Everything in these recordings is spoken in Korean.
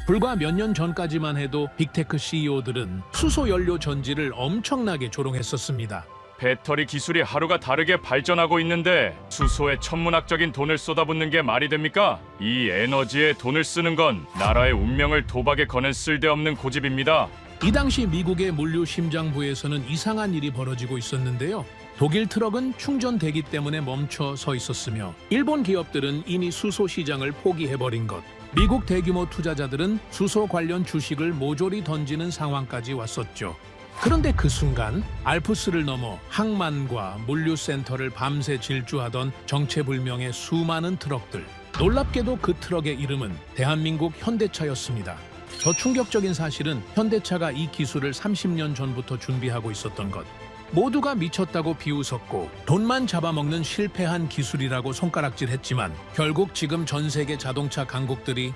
불과 몇 년 전까지만 해도 빅테크 CEO들은 수소 연료 전지를 엄청나게 조롱했었습니다. 배터리 기술이 하루가 다르게 발전하고 있는데 수소에 천문학적인 돈을 쏟아붓는 게 말이 됩니까? 이 에너지에 돈을 쓰는 건 나라의 운명을 도박에 거는 쓸데없는 고집입니다. 이 당시 미국의 물류 심장부에서는 이상한 일이 벌어지고 있었는데요. 독일 트럭은 충전 대기 때문에 멈춰 서 있었으며 일본 기업들은 이미 수소 시장을 포기해버린 것. 미국 대규모 투자자들은 수소 관련 주식을 모조리 던지는 상황까지 왔었죠. 그런데 그 순간 알프스를 넘어 항만과 물류센터를 밤새 질주하던 정체불명의 수많은 트럭들. 놀랍게도 그 트럭의 이름은 대한민국 현대차였습니다. 더 충격적인 사실은 현대차가 이 기술을 30년 전부터 준비하고 있었던 것. 모두가 미쳤다고 비웃었고 돈만 잡아먹는 실패한 기술이라고 손가락질했지만 결국 지금 전 세계 자동차 강국들이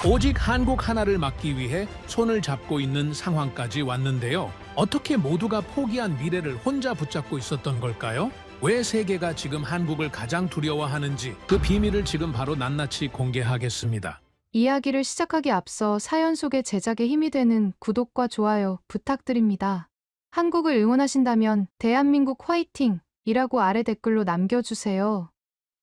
오직 한국 하나를 막기 위해 손을 잡고 있는 상황까지 왔는데요. 어떻게 모두가 포기한 미래를 혼자 붙잡고 있었던 걸까요? 왜 세계가 지금 한국을 가장 두려워하는지 그 비밀을 지금 바로 낱낱이 공개하겠습니다. 이야기를 시작하기 앞서 사연 속의 제작에 힘이 되는 구독과 좋아요 부탁드립니다. 한국을 응원하신다면 대한민국 화이팅! 이라고 아래 댓글로 남겨주세요.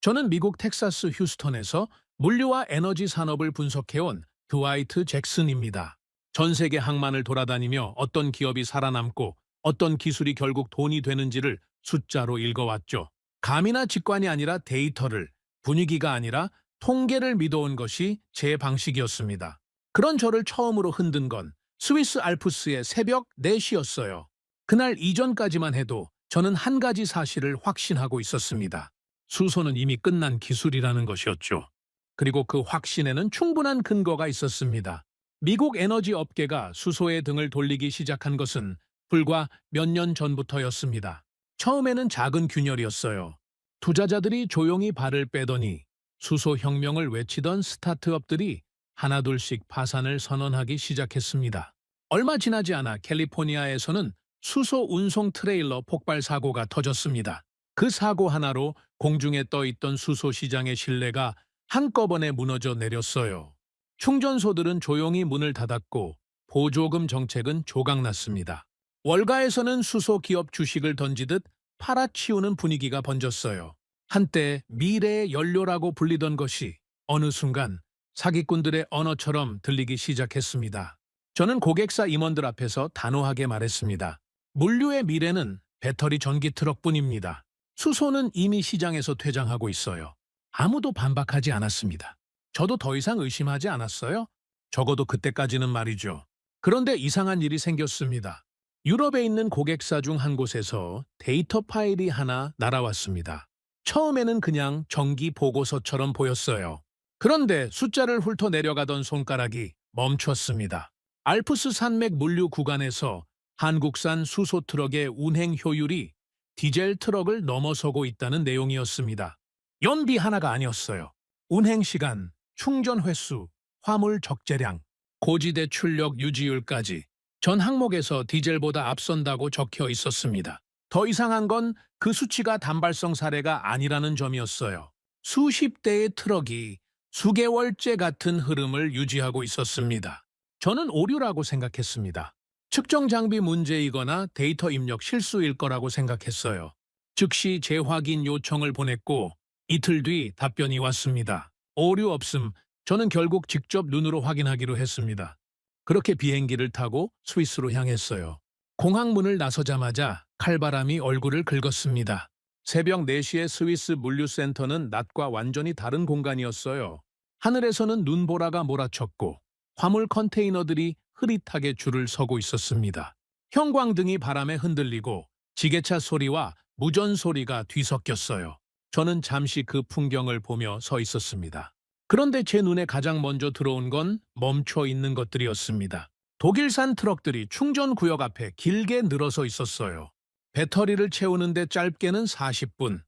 저는 미국 텍사스 휴스턴에서 물류와 에너지 산업을 분석해온 드와이트 잭슨입니다. 전 세계 항만을 돌아다니며 어떤 기업이 살아남고 어떤 기술이 결국 돈이 되는지를 숫자로 읽어왔죠. 감이나 직관이 아니라 데이터를, 분위기가 아니라 통계를 믿어온 것이 제 방식이었습니다. 그런 저를 처음으로 흔든 건 스위스 알프스의 새벽 4시였어요. 그날 이전까지만 해도 저는 한 가지 사실을 확신하고 있었습니다. 수소는 이미 끝난 기술이라는 것이었죠. 그리고 그 확신에는 충분한 근거가 있었습니다. 미국 에너지 업계가 수소의 등을 돌리기 시작한 것은 불과 몇 년 전부터였습니다. 처음에는 작은 균열이었어요. 투자자들이 조용히 발을 빼더니 수소 혁명을 외치던 스타트업들이 하나둘씩 파산을 선언하기 시작했습니다. 얼마 지나지 않아 캘리포니아에서는 수소 운송 트레일러 폭발 사고가 터졌습니다. 그 사고 하나로 공중에 떠있던 수소 시장의 신뢰가 한꺼번에 무너져 내렸어요. 충전소들은 조용히 문을 닫았고 보조금 정책은 조각났습니다. 월가에서는 수소 기업 주식을 던지듯 팔아치우는 분위기가 번졌어요. 한때 미래의 연료라고 불리던 것이 어느 순간 사기꾼들의 언어처럼 들리기 시작했습니다. 저는 고객사 임원들 앞에서 단호하게 말했습니다. 물류의 미래는 배터리 전기 트럭뿐입니다. 수소는 이미 시장에서 퇴장하고 있어요. 아무도 반박하지 않았습니다. 저도 더 이상 의심하지 않았어요. 적어도 그때까지는 말이죠. 그런데 이상한 일이 생겼습니다. 유럽에 있는 고객사 중 한 곳에서 데이터 파일이 하나 날아왔습니다. 처음에는 그냥 정기 보고서처럼 보였어요. 그런데 숫자를 훑어 내려가던 손가락이 멈췄습니다. 알프스 산맥 물류 구간에서 한국산 수소 트럭의 운행 효율이 디젤 트럭을 넘어서고 있다는 내용이었습니다. 연비 하나가 아니었어요. 운행 시간, 충전 횟수, 화물 적재량, 고지대 출력 유지율까지 전 항목에서 디젤보다 앞선다고 적혀 있었습니다. 더 이상한 건 그 수치가 단발성 사례가 아니라는 점이었어요. 수십 대의 트럭이 수개월째 같은 흐름을 유지하고 있었습니다. 저는 오류라고 생각했습니다. 측정 장비 문제이거나 데이터 입력 실수일 거라고 생각했어요. 즉시 재확인 요청을 보냈고 이틀 뒤 답변이 왔습니다. 오류 없음. 저는 결국 직접 눈으로 확인하기로 했습니다. 그렇게 비행기를 타고 스위스로 향했어요. 공항문을 나서자마자 칼바람이 얼굴을 긁었습니다. 새벽 4시의 스위스 물류센터는 낮과 완전히 다른 공간이었어요. 하늘에서는 눈보라가 몰아쳤고 화물 컨테이너들이 흐릿하게 줄을 서고 있었습니다. 형광등이 바람에 흔들리고 지게차 소리와 무전 소리가 뒤섞였어요. 저는 잠시 그 풍경을 보며 서 있었습니다. 그런데 제 눈에 가장 먼저 들어온 건 멈춰 있는 것들이었습니다. 독일산 트럭들이 충전 구역 앞에 길게 늘어서 있었어요. 배터리를 채우는데 짧게는 40분,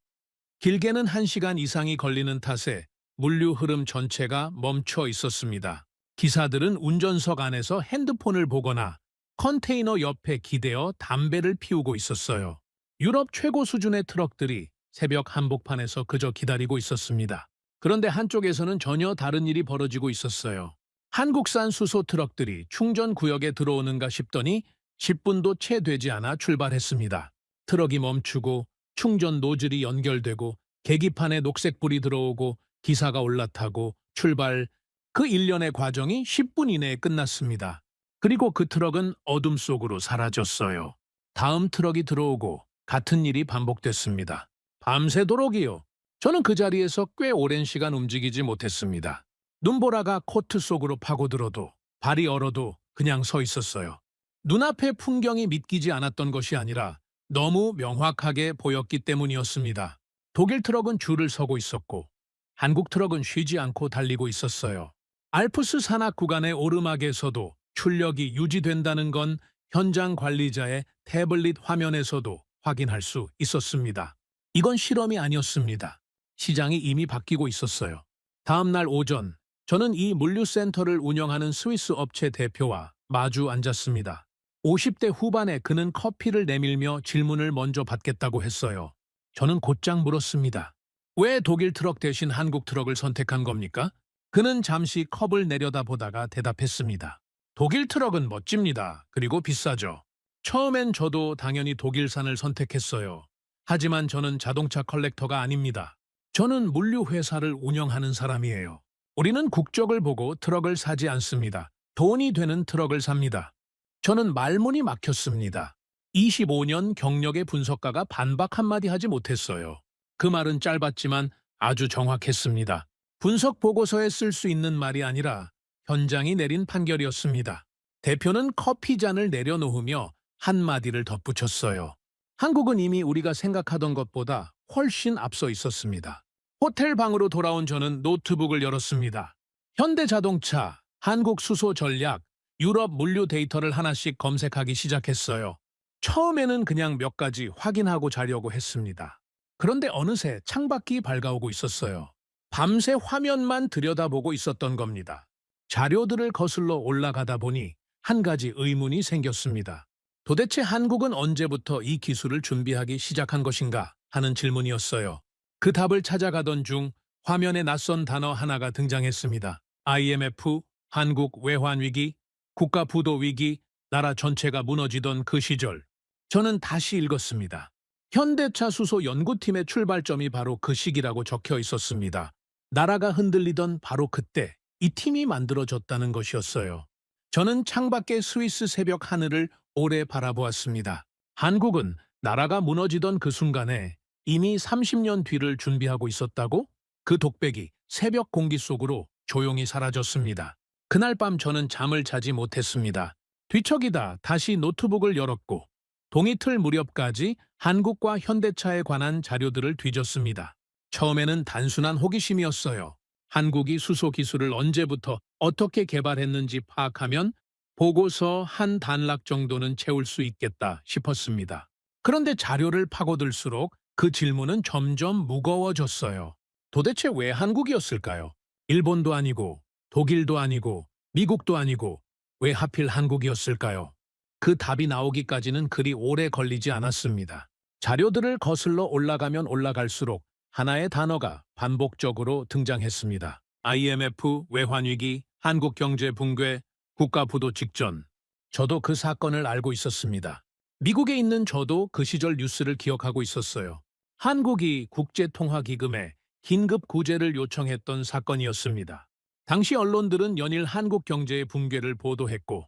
길게는 1시간 이상이 걸리는 탓에 물류 흐름 전체가 멈춰 있었습니다. 기사들은 운전석 안에서 핸드폰을 보거나 컨테이너 옆에 기대어 담배를 피우고 있었어요. 유럽 최고 수준의 트럭들이 새벽 한복판에서 그저 기다리고 있었습니다. 그런데 한쪽에서는 전혀 다른 일이 벌어지고 있었어요. 한국산 수소 트럭들이 충전 구역에 들어오는가 싶더니 10분도 채 되지 않아 출발했습니다. 트럭이 멈추고 충전 노즐이 연결되고 계기판에 녹색불이 들어오고 기사가 올라타고 출발, 그 일련의 과정이 10분 이내에 끝났습니다. 그리고 그 트럭은 어둠 속으로 사라졌어요. 다음 트럭이 들어오고 같은 일이 반복됐습니다. 밤새도록이요. 저는 그 자리에서 꽤 오랜 시간 움직이지 못했습니다. 눈보라가 코트 속으로 파고들어도 발이 얼어도 그냥 서 있었어요. 눈앞의 풍경이 믿기지 않았던 것이 아니라 너무 명확하게 보였기 때문이었습니다. 독일 트럭은 줄을 서고 있었고 한국 트럭은 쉬지 않고 달리고 있었어요. 알프스 산악 구간의 오르막에서도 출력이 유지된다는 건 현장 관리자의 태블릿 화면에서도 확인할 수 있었습니다. 이건 실험이 아니었습니다. 시장이 이미 바뀌고 있었어요. 다음 날 오전, 저는 이 물류센터를 운영하는 스위스 업체 대표와 마주 앉았습니다. 50대 후반에 그는 커피를 내밀며 질문을 먼저 받겠다고 했어요. 저는 곧장 물었습니다. 왜 독일 트럭 대신 한국 트럭을 선택한 겁니까? 그는 잠시 컵을 내려다보다가 대답했습니다. 독일 트럭은 멋집니다. 그리고 비싸죠. 처음엔 저도 당연히 독일산을 선택했어요. 하지만 저는 자동차 컬렉터가 아닙니다. 저는 물류회사를 운영하는 사람이에요. 우리는 국적을 보고 트럭을 사지 않습니다. 돈이 되는 트럭을 삽니다. 저는 말문이 막혔습니다. 25년 경력의 분석가가 반박 한마디 하지 못했어요. 그 말은 짧았지만 아주 정확했습니다. 분석 보고서에 쓸 수 있는 말이 아니라 현장이 내린 판결이었습니다. 대표는 커피잔을 내려놓으며 한마디를 덧붙였어요. 한국은 이미 우리가 생각하던 것보다 훨씬 앞서 있었습니다. 호텔 방으로 돌아온 저는 노트북을 열었습니다. 현대자동차, 한국 수소 전략, 유럽 물류 데이터를 하나씩 검색하기 시작했어요. 처음에는 그냥 몇 가지 확인하고 자려고 했습니다. 그런데 어느새 창밖이 밝아오고 있었어요. 밤새 화면만 들여다보고 있었던 겁니다. 자료들을 거슬러 올라가다 보니 한 가지 의문이 생겼습니다. 도대체 한국은 언제부터 이 기술을 준비하기 시작한 것인가 하는 질문이었어요. 그 답을 찾아가던 중 화면에 낯선 단어 하나가 등장했습니다. IMF, 한국 외환위기, 국가 부도 위기, 나라 전체가 무너지던 그 시절. 저는 다시 읽었습니다. 현대차 수소 연구팀의 출발점이 바로 그 시기라고 적혀 있었습니다. 나라가 흔들리던 바로 그때 이 팀이 만들어졌다는 것이었어요. 저는 창밖의 스위스 새벽 하늘을 오래 바라보았습니다. 한국은 나라가 무너지던 그 순간에 이미 30년 뒤를 준비하고 있었다고? 그 독백이 새벽 공기 속으로 조용히 사라졌습니다. 그날 밤 저는 잠을 자지 못했습니다. 뒤척이다 다시 노트북을 열었고 동이틀 무렵까지 한국과 현대차에 관한 자료들을 뒤졌습니다. 처음에는 단순한 호기심이었어요. 한국이 수소 기술을 언제부터 어떻게 개발했는지 파악하면 보고서 한 단락 정도는 채울 수 있겠다 싶었습니다. 그런데 자료를 파고들수록 그 질문은 점점 무거워졌어요. 도대체 왜 한국이었을까요? 일본도 아니고 독일도 아니고 미국도 아니고 왜 하필 한국이었을까요? 그 답이 나오기까지는 그리 오래 걸리지 않았습니다. 자료들을 거슬러 올라가면 올라갈수록 하나의 단어가 반복적으로 등장했습니다. IMF, 외환위기, 한국 경제 붕괴, 국가 부도 직전. 저도 그 사건을 알고 있었습니다. 미국에 있는 저도 그 시절 뉴스를 기억하고 있었어요. 한국이 국제통화기금에 긴급 구제를 요청했던 사건이었습니다. 당시 언론들은 연일 한국 경제의 붕괴를 보도했고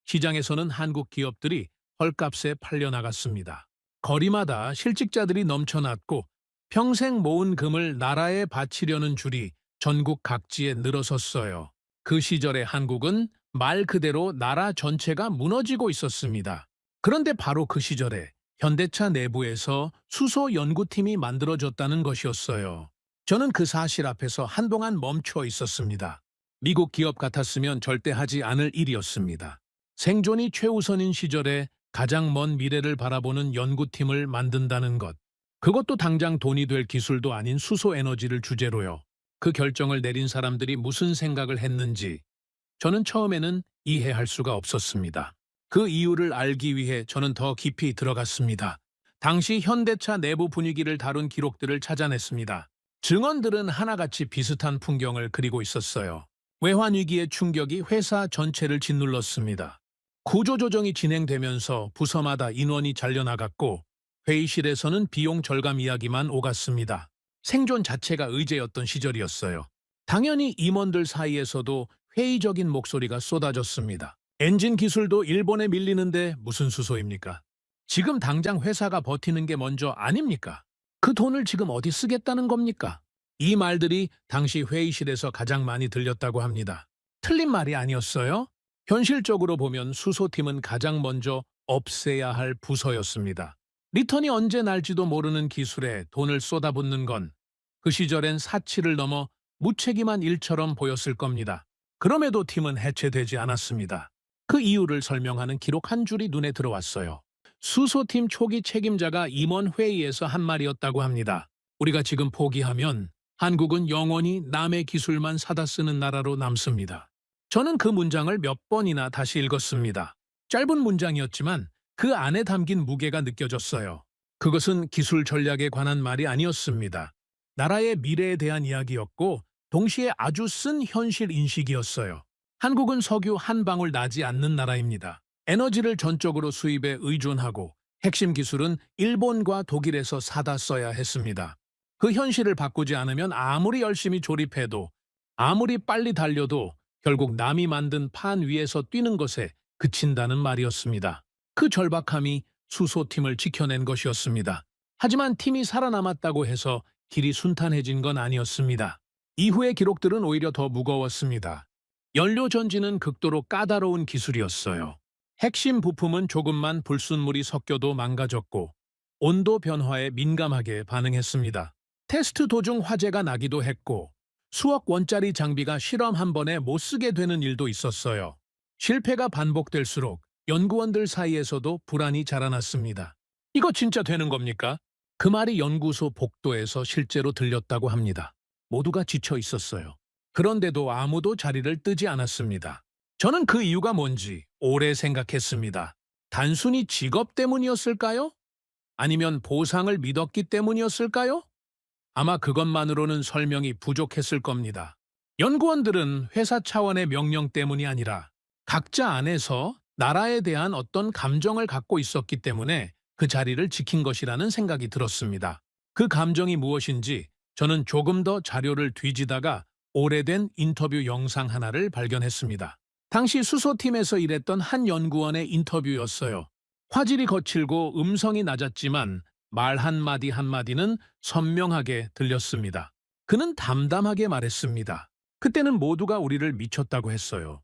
시장에서는 한국 기업들이 헐값에 팔려나갔습니다. 거리마다 실직자들이 넘쳐났고 평생 모은 금을 나라에 바치려는 줄이 전국 각지에 늘어섰어요. 그 시절의 한국은 말 그대로 나라 전체가 무너지고 있었습니다. 그런데 바로 그 시절에 현대차 내부에서 수소 연구팀이 만들어졌다는 것이었어요. 저는 그 사실 앞에서 한동안 멈춰 있었습니다. 미국 기업 같았으면 절대 하지 않을 일이었습니다. 생존이 최우선인 시절에 가장 먼 미래를 바라보는 연구팀을 만든다는 것. 그것도 당장 돈이 될 기술도 아닌 수소 에너지를 주제로요. 그 결정을 내린 사람들이 무슨 생각을 했는지 저는 처음에는 이해할 수가 없었습니다. 그 이유를 알기 위해 저는 더 깊이 들어갔습니다. 당시 현대차 내부 분위기를 다룬 기록들을 찾아냈습니다. 증언들은 하나같이 비슷한 풍경을 그리고 있었어요. 외환 위기의 충격이 회사 전체를 짓눌렀습니다. 구조조정이 진행되면서 부서마다 인원이 잘려나갔고 회의실에서는 비용 절감 이야기만 오갔습니다. 생존 자체가 의제였던 시절이었어요. 당연히 임원들 사이에서도 회의적인 목소리가 쏟아졌습니다. 엔진 기술도 일본에 밀리는데 무슨 수소입니까? 지금 당장 회사가 버티는 게 먼저 아닙니까? 그 돈을 지금 어디 쓰겠다는 겁니까? 이 말들이 당시 회의실에서 가장 많이 들렸다고 합니다. 틀린 말이 아니었어요? 현실적으로 보면 수소팀은 가장 먼저 없애야 할 부서였습니다. 리턴이 언제 날지도 모르는 기술에 돈을 쏟아붓는 건 그 시절엔 사치를 넘어 무책임한 일처럼 보였을 겁니다. 그럼에도 팀은 해체되지 않았습니다. 그 이유를 설명하는 기록 한 줄이 눈에 들어왔어요. 수소팀 초기 책임자가 임원 회의에서 한 말이었다고 합니다. 우리가 지금 포기하면 한국은 영원히 남의 기술만 사다 쓰는 나라로 남습니다. 저는 그 문장을 몇 번이나 다시 읽었습니다. 짧은 문장이었지만 그 안에 담긴 무게가 느껴졌어요. 그것은 기술 전략에 관한 말이 아니었습니다. 나라의 미래에 대한 이야기였고 동시에 아주 쓴 현실 인식이었어요. 한국은 석유 한 방울 나지 않는 나라입니다. 에너지를 전적으로 수입에 의존하고 핵심 기술은 일본과 독일에서 사다 써야 했습니다. 그 현실을 바꾸지 않으면 아무리 열심히 조립해도 아무리 빨리 달려도 결국 남이 만든 판 위에서 뛰는 것에 그친다는 말이었습니다. 그 절박함이 수소팀을 지켜낸 것이었습니다. 하지만 팀이 살아남았다고 해서 길이 순탄해진 건 아니었습니다. 이후의 기록들은 오히려 더 무거웠습니다. 연료 전지는 극도로 까다로운 기술이었어요. 핵심 부품은 조금만 불순물이 섞여도 망가졌고 온도 변화에 민감하게 반응했습니다. 테스트 도중 화재가 나기도 했고 수억 원짜리 장비가 실험 한 번에 못 쓰게 되는 일도 있었어요. 실패가 반복될수록 연구원들 사이에서도 불안이 자라났습니다. 이거 진짜 되는 겁니까? 그 말이 연구소 복도에서 실제로 들렸다고 합니다. 모두가 지쳐 있었어요. 그런데도 아무도 자리를 뜨지 않았습니다. 저는 그 이유가 뭔지 오래 생각했습니다. 단순히 직업 때문이었을까요? 아니면 보상을 믿었기 때문이었을까요? 아마 그것만으로는 설명이 부족했을 겁니다. 연구원들은 회사 차원의 명령 때문이 아니라 각자 안에서 나라에 대한 어떤 감정을 갖고 있었기 때문에 그 자리를 지킨 것이라는 생각이 들었습니다. 그 감정이 무엇인지 저는 조금 더 자료를 뒤지다가 오래된 인터뷰 영상 하나를 발견했습니다. 당시 수소팀에서 일했던 한 연구원의 인터뷰였어요. 화질이 거칠고 음성이 낮았지만 말 한마디 한마디는 선명하게 들렸습니다. 그는 담담하게 말했습니다. 그때는 모두가 우리를 미쳤다고 했어요.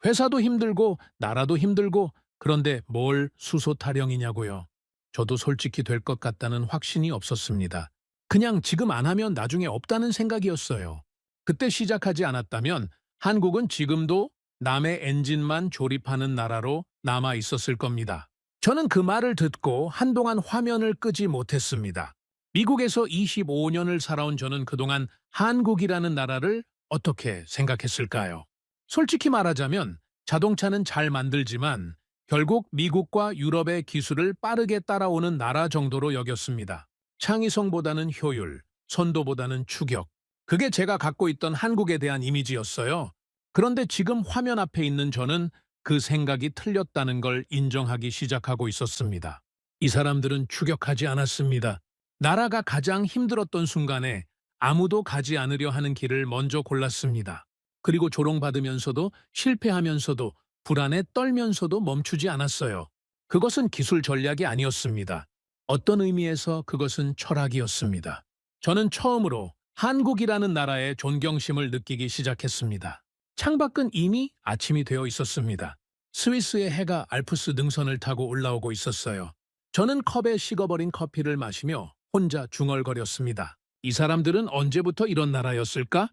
회사도 힘들고 나라도 힘들고 그런데 뭘 수소 타령이냐고요. 저도 솔직히 될 것 같다는 확신이 없었습니다. 그냥 지금 안 하면 나중에 없다는 생각이었어요. 그때 시작하지 않았다면 한국은 지금도 남의 엔진만 조립하는 나라로 남아 있었을 겁니다. 저는 그 말을 듣고 한동안 화면을 끄지 못했습니다. 미국에서 25년을 살아온 저는 그동안 한국이라는 나라를 어떻게 생각했을까요? 솔직히 말하자면 자동차는 잘 만들지만 결국 미국과 유럽의 기술을 빠르게 따라오는 나라 정도로 여겼습니다. 창의성보다는 효율, 선도보다는 추격. 그게 제가 갖고 있던 한국에 대한 이미지였어요. 그런데 지금 화면 앞에 있는 저는 그 생각이 틀렸다는 걸 인정하기 시작하고 있었습니다. 이 사람들은 추격하지 않았습니다. 나라가 가장 힘들었던 순간에 아무도 가지 않으려 하는 길을 먼저 골랐습니다. 그리고 조롱받으면서도 실패하면서도 불안에 떨면서도 멈추지 않았어요. 그것은 기술 전략이 아니었습니다. 어떤 의미에서 그것은 철학이었습니다. 저는 처음으로 한국이라는 나라의 존경심을 느끼기 시작했습니다. 창밖은 이미 아침이 되어 있었습니다. 스위스의 해가 알프스 능선을 타고 올라오고 있었어요. 저는 컵에 식어버린 커피를 마시며 혼자 중얼거렸습니다. 이 사람들은 언제부터 이런 나라였을까?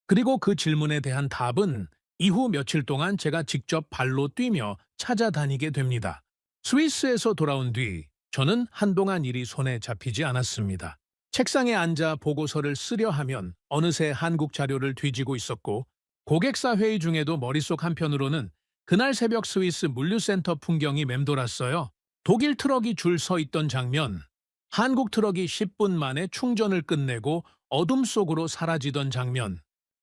그리고 그 질문에 대한 답은 이후 며칠 동안 제가 직접 발로 뛰며 찾아다니게 됩니다. 스위스에서 돌아온 뒤 저는 한동안 일이 손에 잡히지 않았습니다. 책상에 앉아 보고서를 쓰려 하면 어느새 한국 자료를 뒤지고 있었고 고객사 회의 중에도 머릿속 한편으로는 그날 새벽 스위스 물류센터 풍경이 맴돌았어요. 독일 트럭이 줄 서 있던 장면, 한국 트럭이 10분 만에 충전을 끝내고 어둠 속으로 사라지던 장면.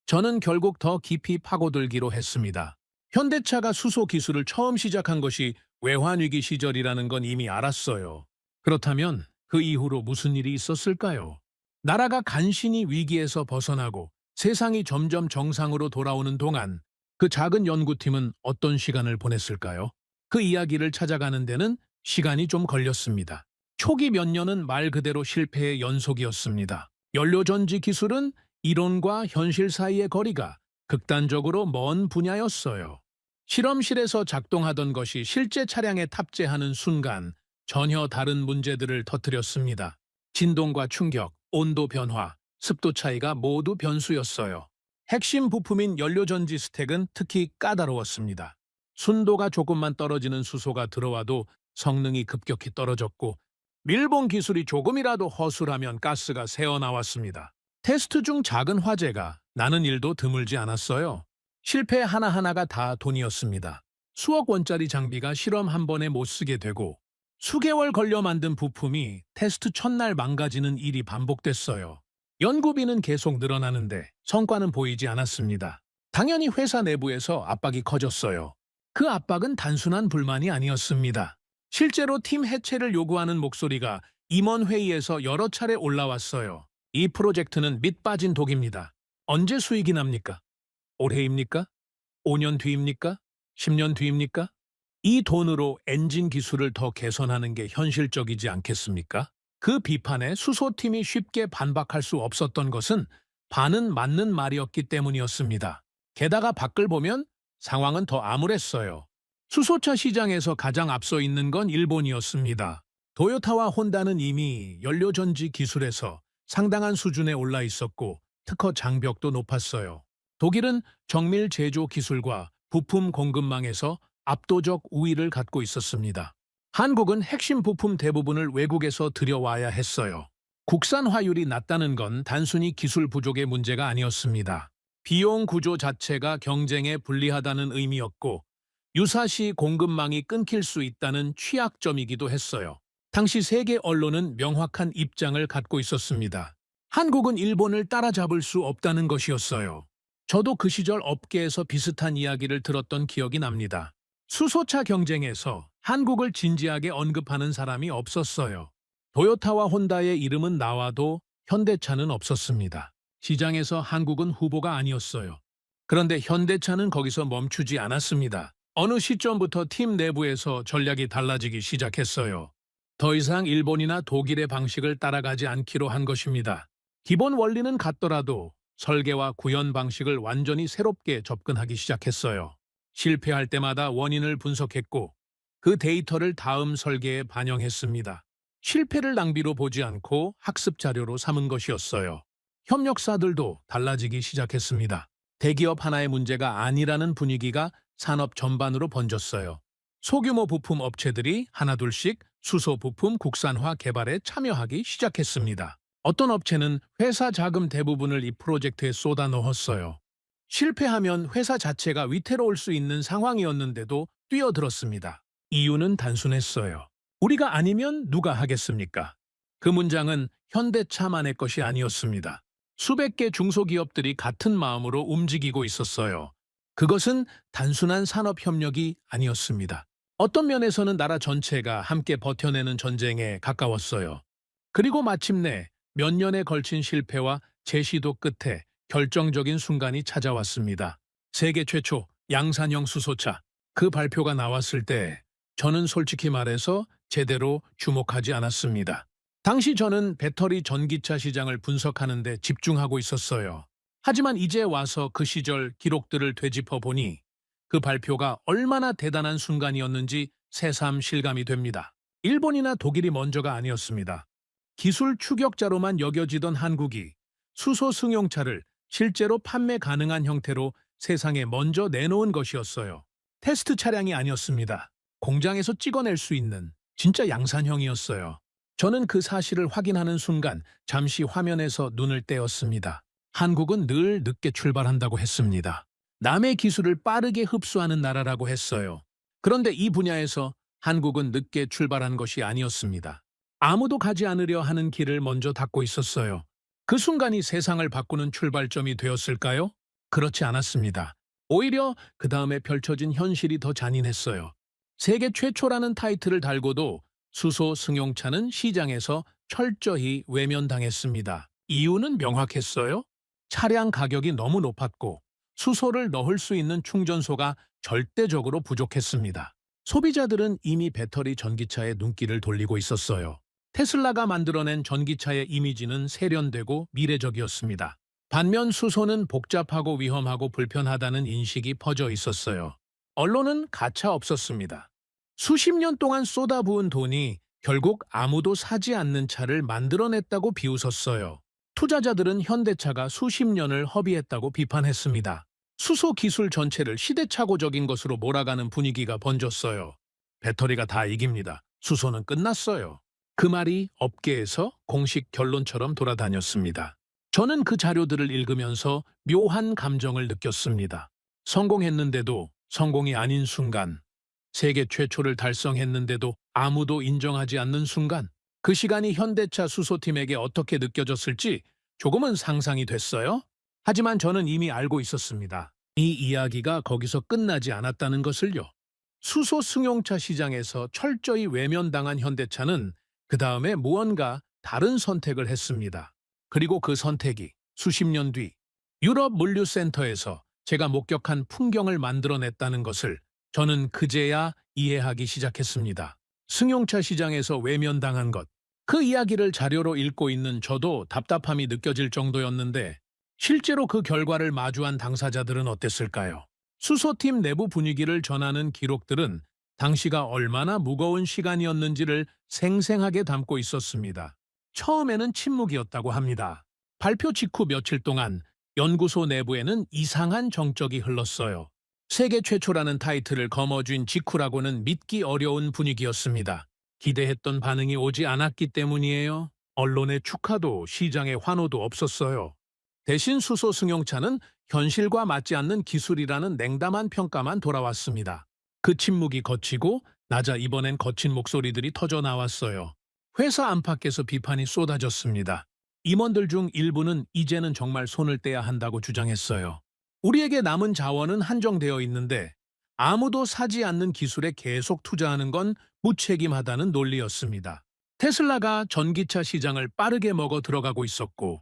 저는 결국 더 깊이 파고들기로 했습니다. 현대차가 수소 기술을 처음 시작한 것이 외환위기 시절이라는 건 이미 알았어요. 그렇다면 그 이후로 무슨 일이 있었을까요? 나라가 간신히 위기에서 벗어나고 세상이 점점 정상으로 돌아오는 동안 그 작은 연구팀은 어떤 시간을 보냈을까요? 그 이야기를 찾아가는 데는 시간이 좀 걸렸습니다. 초기 몇 년은 말 그대로 실패의 연속이었습니다. 연료전지 기술은 이론과 현실 사이의 거리가 극단적으로 먼 분야였어요. 실험실에서 작동하던 것이 실제 차량에 탑재하는 순간 전혀 다른 문제들을 터뜨렸습니다. 진동과 충격, 온도 변화, 습도 차이가 모두 변수였어요. 핵심 부품인 연료전지 스택은 특히 까다로웠습니다. 순도가 조금만 떨어지는 수소가 들어와도 성능이 급격히 떨어졌고 밀봉 기술이 조금이라도 허술하면 가스가 새어나왔습니다. 테스트 중 작은 화재가 나는 일도 드물지 않았어요. 실패 하나하나가 다 돈이었습니다. 수억 원짜리 장비가 실험 한 번에 못 쓰게 되고 수개월 걸려 만든 부품이 테스트 첫날 망가지는 일이 반복됐어요. 연구비는 계속 늘어나는데 성과는 보이지 않았습니다. 당연히 회사 내부에서 압박이 커졌어요. 그 압박은 단순한 불만이 아니었습니다. 실제로 팀 해체를 요구하는 목소리가 임원회의에서 여러 차례 올라왔어요. 이 프로젝트는 밑 빠진 독입니다. 언제 수익이 납니까? 올해입니까? 5년 뒤입니까? 10년 뒤입니까? 이 돈으로 엔진 기술을 더 개선하는 게 현실적이지 않겠습니까? 그 비판에 수소팀이 쉽게 반박할 수 없었던 것은 반은 맞는 말이었기 때문이었습니다. 게다가 밖을 보면 상황은 더 암울했어요. 수소차 시장에서 가장 앞서 있는 건 일본이었습니다. 도요타와 혼다는 이미 연료전지 기술에서 상당한 수준에 올라 있었고 특허 장벽도 높았어요. 독일은 정밀 제조 기술과 부품 공급망에서 압도적 우위를 갖고 있었습니다. 한국은 핵심 부품 대부분을 외국에서 들여와야 했어요. 국산화율이 낮다는 건 단순히 기술 부족의 문제가 아니었습니다. 비용 구조 자체가 경쟁에 불리하다는 의미였고 유사시 공급망이 끊길 수 있다는 취약점이기도 했어요. 당시 세계 언론은 명확한 입장을 갖고 있었습니다. 한국은 일본을 따라잡을 수 없다는 것이었어요. 저도 그 시절 업계에서 비슷한 이야기를 들었던 기억이 납니다. 수소차 경쟁에서 한국을 진지하게 언급하는 사람이 없었어요. 도요타와 혼다의 이름은 나와도 현대차는 없었습니다. 시장에서 한국은 후보가 아니었어요. 그런데 현대차는 거기서 멈추지 않았습니다. 어느 시점부터 팀 내부에서 전략이 달라지기 시작했어요. 더 이상 일본이나 독일의 방식을 따라가지 않기로 한 것입니다. 기본 원리는 같더라도 설계와 구현 방식을 완전히 새롭게 접근하기 시작했어요. 실패할 때마다 원인을 분석했고 그 데이터를 다음 설계에 반영했습니다. 실패를 낭비로 보지 않고 학습 자료로 삼은 것이었어요. 협력사들도 달라지기 시작했습니다. 대기업 하나의 문제가 아니라는 분위기가 산업 전반으로 번졌어요. 소규모 부품 업체들이 하나둘씩 수소 부품 국산화 개발에 참여하기 시작했습니다. 어떤 업체는 회사 자금 대부분을 이 프로젝트에 쏟아 넣었어요. 실패하면 회사 자체가 위태로울 수 있는 상황이었는데도 뛰어들었습니다. 이유는 단순했어요. 우리가 아니면 누가 하겠습니까? 그 문장은 현대차만의 것이 아니었습니다. 수백 개 중소기업들이 같은 마음으로 움직이고 있었어요. 그것은 단순한 산업협력이 아니었습니다. 어떤 면에서는 나라 전체가 함께 버텨내는 전쟁에 가까웠어요. 그리고 마침내 몇 년에 걸친 실패와 재시도 끝에 결정적인 순간이 찾아왔습니다. 세계 최초 양산형 수소차. 그 발표가 나왔을 때 저는 솔직히 말해서 제대로 주목하지 않았습니다. 당시 저는 배터리 전기차 시장을 분석하는 데 집중하고 있었어요. 하지만 이제 와서 그 시절 기록들을 되짚어 보니 그 발표가 얼마나 대단한 순간이었는지 새삼 실감이 됩니다. 일본이나 독일이 먼저가 아니었습니다. 기술 추격자로만 여겨지던 한국이 수소 승용차를 실제로 판매 가능한 형태로 세상에 먼저 내놓은 것이었어요. 테스트 차량이 아니었습니다. 공장에서 찍어낼 수 있는 진짜 양산형이었어요. 저는 그 사실을 확인하는 순간 잠시 화면에서 눈을 떼었습니다. 한국은 늘 늦게 출발한다고 했습니다. 남의 기술을 빠르게 흡수하는 나라라고 했어요. 그런데 이 분야에서 한국은 늦게 출발한 것이 아니었습니다. 아무도 가지 않으려 하는 길을 먼저 닫고 있었어요. 그 순간이 세상을 바꾸는 출발점이 되었을까요? 그렇지 않았습니다. 오히려 그 다음에 펼쳐진 현실이 더 잔인했어요. 세계 최초라는 타이틀을 달고도 수소 승용차는 시장에서 철저히 외면당했습니다. 이유는 명확했어요. 차량 가격이 너무 높았고 수소를 넣을 수 있는 충전소가 절대적으로 부족했습니다. 소비자들은 이미 배터리 전기차에 눈길을 돌리고 있었어요. 테슬라가 만들어낸 전기차의 이미지는 세련되고 미래적이었습니다. 반면 수소는 복잡하고 위험하고 불편하다는 인식이 퍼져 있었어요. 언론은 가차 없었습니다. 수십 년 동안 쏟아부은 돈이 결국 아무도 사지 않는 차를 만들어냈다고 비웃었어요. 투자자들은 현대차가 수십 년을 허비했다고 비판했습니다. 수소 기술 전체를 시대착오적인 것으로 몰아가는 분위기가 번졌어요. 배터리가 다 이깁니다. 수소는 끝났어요. 그 말이 업계에서 공식 결론처럼 돌아다녔습니다. 저는 그 자료들을 읽으면서 묘한 감정을 느꼈습니다. 성공했는데도 성공이 아닌 순간, 세계 최초를 달성했는데도 아무도 인정하지 않는 순간, 그 시간이 현대차 수소팀에게 어떻게 느껴졌을지 조금은 상상이 됐어요. 하지만 저는 이미 알고 있었습니다. 이 이야기가 거기서 끝나지 않았다는 것을요. 수소 승용차 시장에서 철저히 외면당한 현대차는 그 다음에 무언가 다른 선택을 했습니다. 그리고 그 선택이 수십 년 뒤 유럽 물류센터에서 제가 목격한 풍경을 만들어냈다는 것을 저는 그제야 이해하기 시작했습니다. 승용차 시장에서 외면당한 것, 그 이야기를 자료로 읽고 있는 저도 답답함이 느껴질 정도였는데 실제로 그 결과를 마주한 당사자들은 어땠을까요? 수소팀 내부 분위기를 전하는 기록들은 당시가 얼마나 무거운 시간이었는지를 생생하게 담고 있었습니다. 처음에는 침묵이었다고 합니다. 발표 직후 며칠 동안 연구소 내부에는 이상한 정적이 흘렀어요. 세계 최초라는 타이틀을 거머쥔 직후라고는 믿기 어려운 분위기였습니다. 기대했던 반응이 오지 않았기 때문이에요. 언론의 축하도 시장의 환호도 없었어요. 대신 수소 승용차는 현실과 맞지 않는 기술이라는 냉담한 평가만 돌아왔습니다. 그 침묵이 거치고 나자 이번엔 거친 목소리들이 터져 나왔어요. 회사 안팎에서 비판이 쏟아졌습니다. 임원들 중 일부는 이제는 정말 손을 떼야 한다고 주장했어요. 우리에게 남은 자원은 한정되어 있는데 아무도 사지 않는 기술에 계속 투자하는 건 무책임하다는 논리였습니다. 테슬라가 전기차 시장을 빠르게 먹어 들어가고 있었고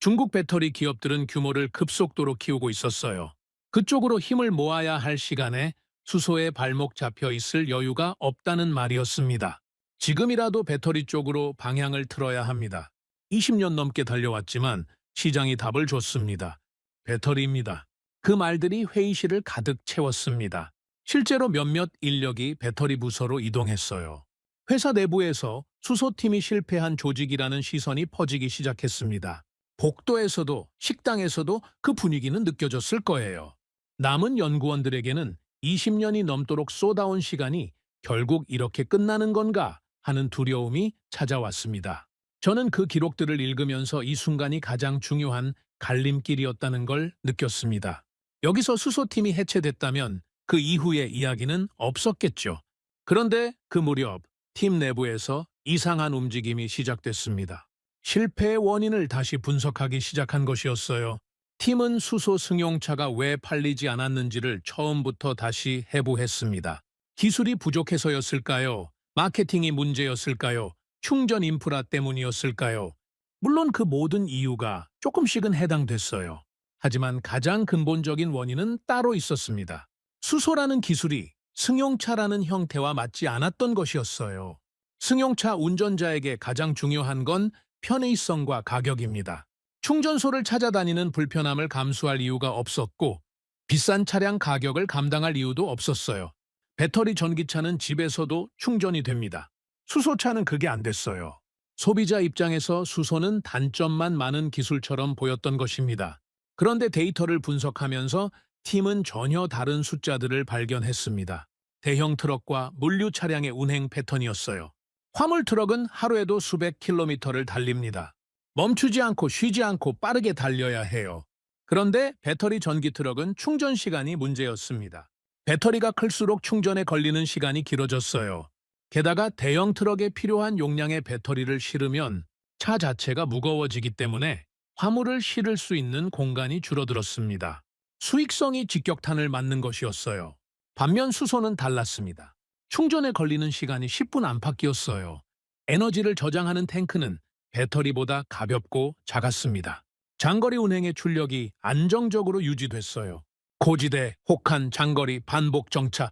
중국 배터리 기업들은 규모를 급속도로 키우고 있었어요. 그쪽으로 힘을 모아야 할 시간에 수소에 발목 잡혀 있을 여유가 없다는 말이었습니다. 지금이라도 배터리 쪽으로 방향을 틀어야 합니다. 20년 넘게 달려왔지만 시장이 답을 줬습니다. 배터리입니다. 그 말들이 회의실을 가득 채웠습니다. 실제로 몇몇 인력이 배터리 부서로 이동했어요. 회사 내부에서 수소팀이 실패한 조직이라는 시선이 퍼지기 시작했습니다. 복도에서도 식당에서도 그 분위기는 느껴졌을 거예요. 남은 연구원들에게는 20년이 넘도록 쏟아온 시간이 결국 이렇게 끝나는 건가 하는 두려움이 찾아왔습니다. 저는 그 기록들을 읽으면서 이 순간이 가장 중요한 갈림길이었다는 걸 느꼈습니다. 여기서 수소팀이 해체됐다면 그 이후의 이야기는 없었겠죠. 그런데 그 무렵 팀 내부에서 이상한 움직임이 시작됐습니다. 실패의 원인을 다시 분석하기 시작한 것이었어요. 팀은 수소 승용차가 왜 팔리지 않았는지를 처음부터 다시 해부했습니다. 기술이 부족해서였을까요? 마케팅이 문제였을까요? 충전 인프라 때문이었을까요? 물론 그 모든 이유가 조금씩은 해당됐어요. 하지만 가장 근본적인 원인은 따로 있었습니다. 수소라는 기술이 승용차라는 형태와 맞지 않았던 것이었어요. 승용차 운전자에게 가장 중요한 건 편의성과 가격입니다. 충전소를 찾아다니는 불편함을 감수할 이유가 없었고 비싼 차량 가격을 감당할 이유도 없었어요. 배터리 전기차는 집에서도 충전이 됩니다. 수소차는 그게 안 됐어요. 소비자 입장에서 수소는 단점만 많은 기술처럼 보였던 것입니다. 그런데 데이터를 분석하면서 팀은 전혀 다른 숫자들을 발견했습니다. 대형 트럭과 물류 차량의 운행 패턴이었어요. 화물 트럭은 하루에도 수백 킬로미터를 달립니다. 멈추지 않고 쉬지 않고 빠르게 달려야 해요. 그런데 배터리 전기 트럭은 충전 시간이 문제였습니다. 배터리가 클수록 충전에 걸리는 시간이 길어졌어요. 게다가 대형 트럭에 필요한 용량의 배터리를 실으면 차 자체가 무거워지기 때문에 화물을 실을 수 있는 공간이 줄어들었습니다. 수익성이 직격탄을 맞는 것이었어요. 반면 수소는 달랐습니다. 충전에 걸리는 시간이 10분 안팎이었어요. 에너지를 저장하는 탱크는 배터리보다 가볍고 작았습니다. 장거리 운행의 출력이 안정적으로 유지됐어요. 고지대, 혹한, 장거리, 반복 정차,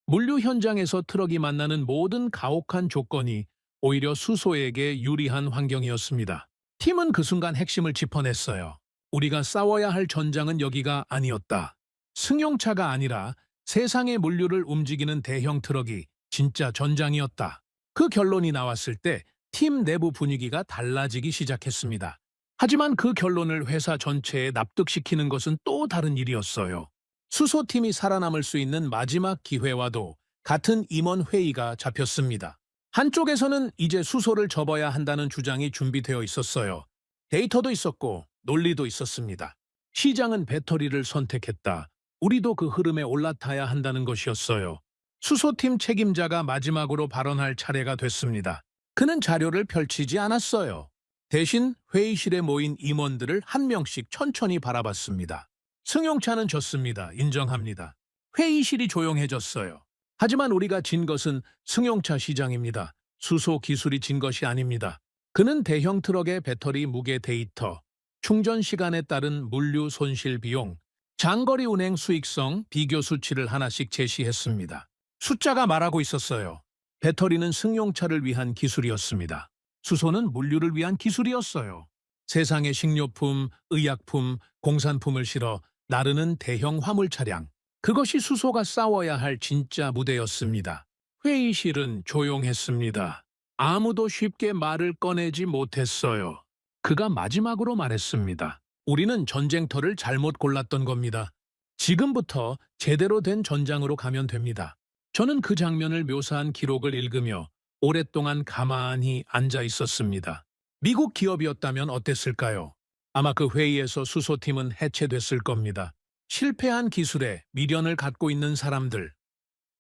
물류 현장에서 트럭이 만나는 모든 가혹한 조건이 오히려 수소에게 유리한 환경이었습니다. 팀은 그 순간 핵심을 짚어냈어요. 우리가 싸워야 할 전장은 여기가 아니었다. 승용차가 아니라 세상의 물류를 움직이는 대형 트럭이 진짜 전장이었다. 그 결론이 나왔을 때 팀 내부 분위기가 달라지기 시작했습니다. 하지만 그 결론을 회사 전체에 납득시키는 것은 또 다른 일이었어요. 수소팀이 살아남을 수 있는 마지막 기회와도 같은 임원 회의가 잡혔습니다. 한쪽에서는 이제 수소를 접어야 한다는 주장이 준비되어 있었어요. 데이터도 있었고 논리도 있었습니다. 시장은 배터리를 선택했다. 우리도 그 흐름에 올라타야 한다는 것이었어요. 수소팀 책임자가 마지막으로 발언할 차례가 됐습니다. 그는 자료를 펼치지 않았어요. 대신 회의실에 모인 임원들을 한 명씩 천천히 바라봤습니다. 승용차는 졌습니다. 인정합니다. 회의실이 조용해졌어요. 하지만 우리가 진 것은 승용차 시장입니다. 수소 기술이 진 것이 아닙니다. 그는 대형 트럭의 배터리 무게 데이터, 충전 시간에 따른 물류 손실 비용, 장거리 운행 수익성 비교 수치를 하나씩 제시했습니다. 숫자가 말하고 있었어요. 배터리는 승용차를 위한 기술이었습니다. 수소는 물류를 위한 기술이었어요. 세상에 식료품, 의약품, 공산품을 실어 나르는 대형 화물 차량. 그것이 수소가 싸워야 할 진짜 무대였습니다. 회의실은 조용했습니다. 아무도 쉽게 말을 꺼내지 못했어요. 그가 마지막으로 말했습니다. 우리는 전쟁터를 잘못 골랐던 겁니다. 지금부터 제대로 된 전장으로 가면 됩니다. 저는 그 장면을 묘사한 기록을 읽으며 오랫동안 가만히 앉아 있었습니다. 미국 기업이었다면 어땠을까요? 아마 그 회의에서 수소팀은 해체됐을 겁니다. 실패한 기술에 미련을 갖고 있는 사람들,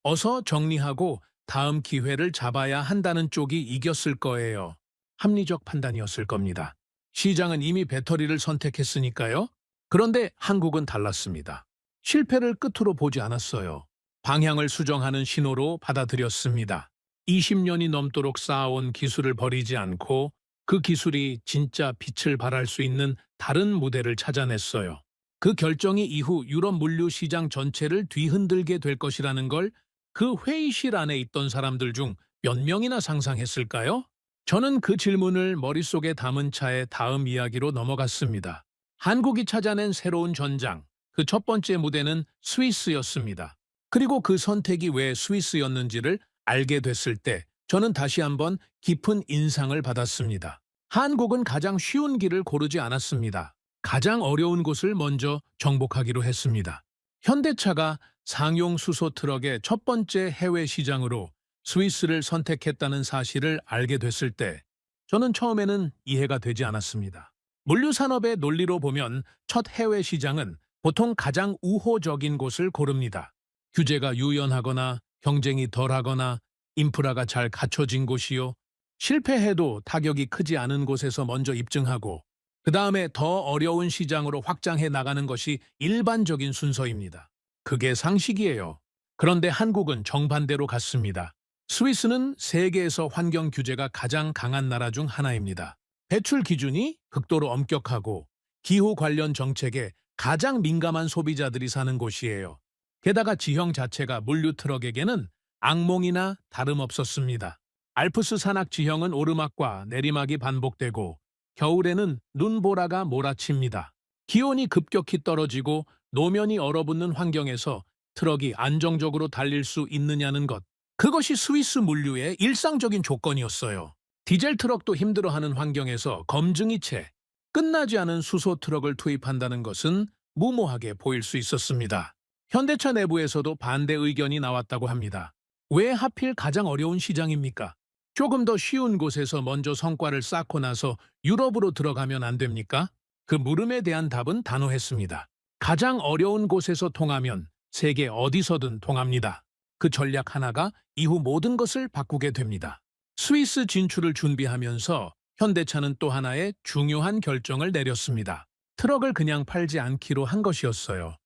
어서 정리하고 다음 기회를 잡아야 한다는 쪽이 이겼을 거예요. 합리적 판단이었을 겁니다. 시장은 이미 배터리를 선택했으니까요. 그런데 한국은 달랐습니다. 실패를 끝으로 보지 않았어요. 방향을 수정하는 신호로 받아들였습니다. 20년이 넘도록 쌓아온 기술을 버리지 않고 그 기술이 진짜 빛을 발할 수 있는 다른 무대를 찾아냈어요. 그 결정이 이후 유럽 물류 시장 전체를 뒤흔들게 될 것이라는 걸 그 회의실 안에 있던 사람들 중 몇 명이나 상상했을까요? 저는 그 질문을 머릿속에 담은 차에 다음 이야기로 넘어갔습니다. 한국이 찾아낸 새로운 전장, 그 첫 번째 무대는 스위스였습니다. 그리고 그 선택이 왜 스위스였는지를 알게 됐을 때 저는 다시 한번 깊은 인상을 받았습니다. 한국은 가장 쉬운 길을 고르지 않았습니다. 가장 어려운 곳을 먼저 정복하기로 했습니다. 현대차가 상용 수소 트럭의 첫 번째 해외 시장으로 스위스를 선택했다는 사실을 알게 됐을 때 저는 처음에는 이해가 되지 않았습니다. 물류산업의 논리로 보면 첫 해외 시장은 보통 가장 우호적인 곳을 고릅니다. 규제가 유연하거나 경쟁이 덜하거나 인프라가 잘 갖춰진 곳이요. 실패해도 타격이 크지 않은 곳에서 먼저 입증하고 그 다음에 더 어려운 시장으로 확장해 나가는 것이 일반적인 순서입니다. 그게 상식이에요. 그런데 한국은 정반대로 갔습니다. 스위스는 세계에서 환경 규제가 가장 강한 나라 중 하나입니다. 배출 기준이 극도로 엄격하고 기후 관련 정책에 가장 민감한 소비자들이 사는 곳이에요. 게다가 지형 자체가 물류 트럭에게는 악몽이나 다름없었습니다. 알프스 산악 지형은 오르막과 내리막이 반복되고 겨울에는 눈보라가 몰아칩니다. 기온이 급격히 떨어지고 노면이 얼어붙는 환경에서 트럭이 안정적으로 달릴 수 있느냐는 것. 그것이 스위스 물류의 일상적인 조건이었어요. 디젤 트럭도 힘들어하는 환경에서 검증이 채 끝나지 않은 수소 트럭을 투입한다는 것은 무모하게 보일 수 있었습니다. 현대차 내부에서도 반대 의견이 나왔다고 합니다. 왜 하필 가장 어려운 시장입니까? 조금 더 쉬운 곳에서 먼저 성과를 쌓고 나서 유럽으로 들어가면 안 됩니까? 그 물음에 대한 답은 단호했습니다. 가장 어려운 곳에서 통하면 세계 어디서든 통합니다. 그 전략 하나가 이후 모든 것을 바꾸게 됩니다. 스위스 진출을 준비하면서 현대차는 또 하나의 중요한 결정을 내렸습니다. 트럭을 그냥 팔지 않기로 한 것이었어요.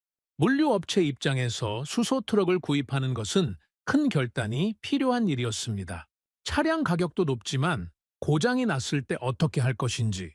물류업체 입장에서 수소 트럭을 구입하는 것은 큰 결단이 필요한 일이었습니다. 차량 가격도 높지만 고장이 났을 때 어떻게 할 것인지,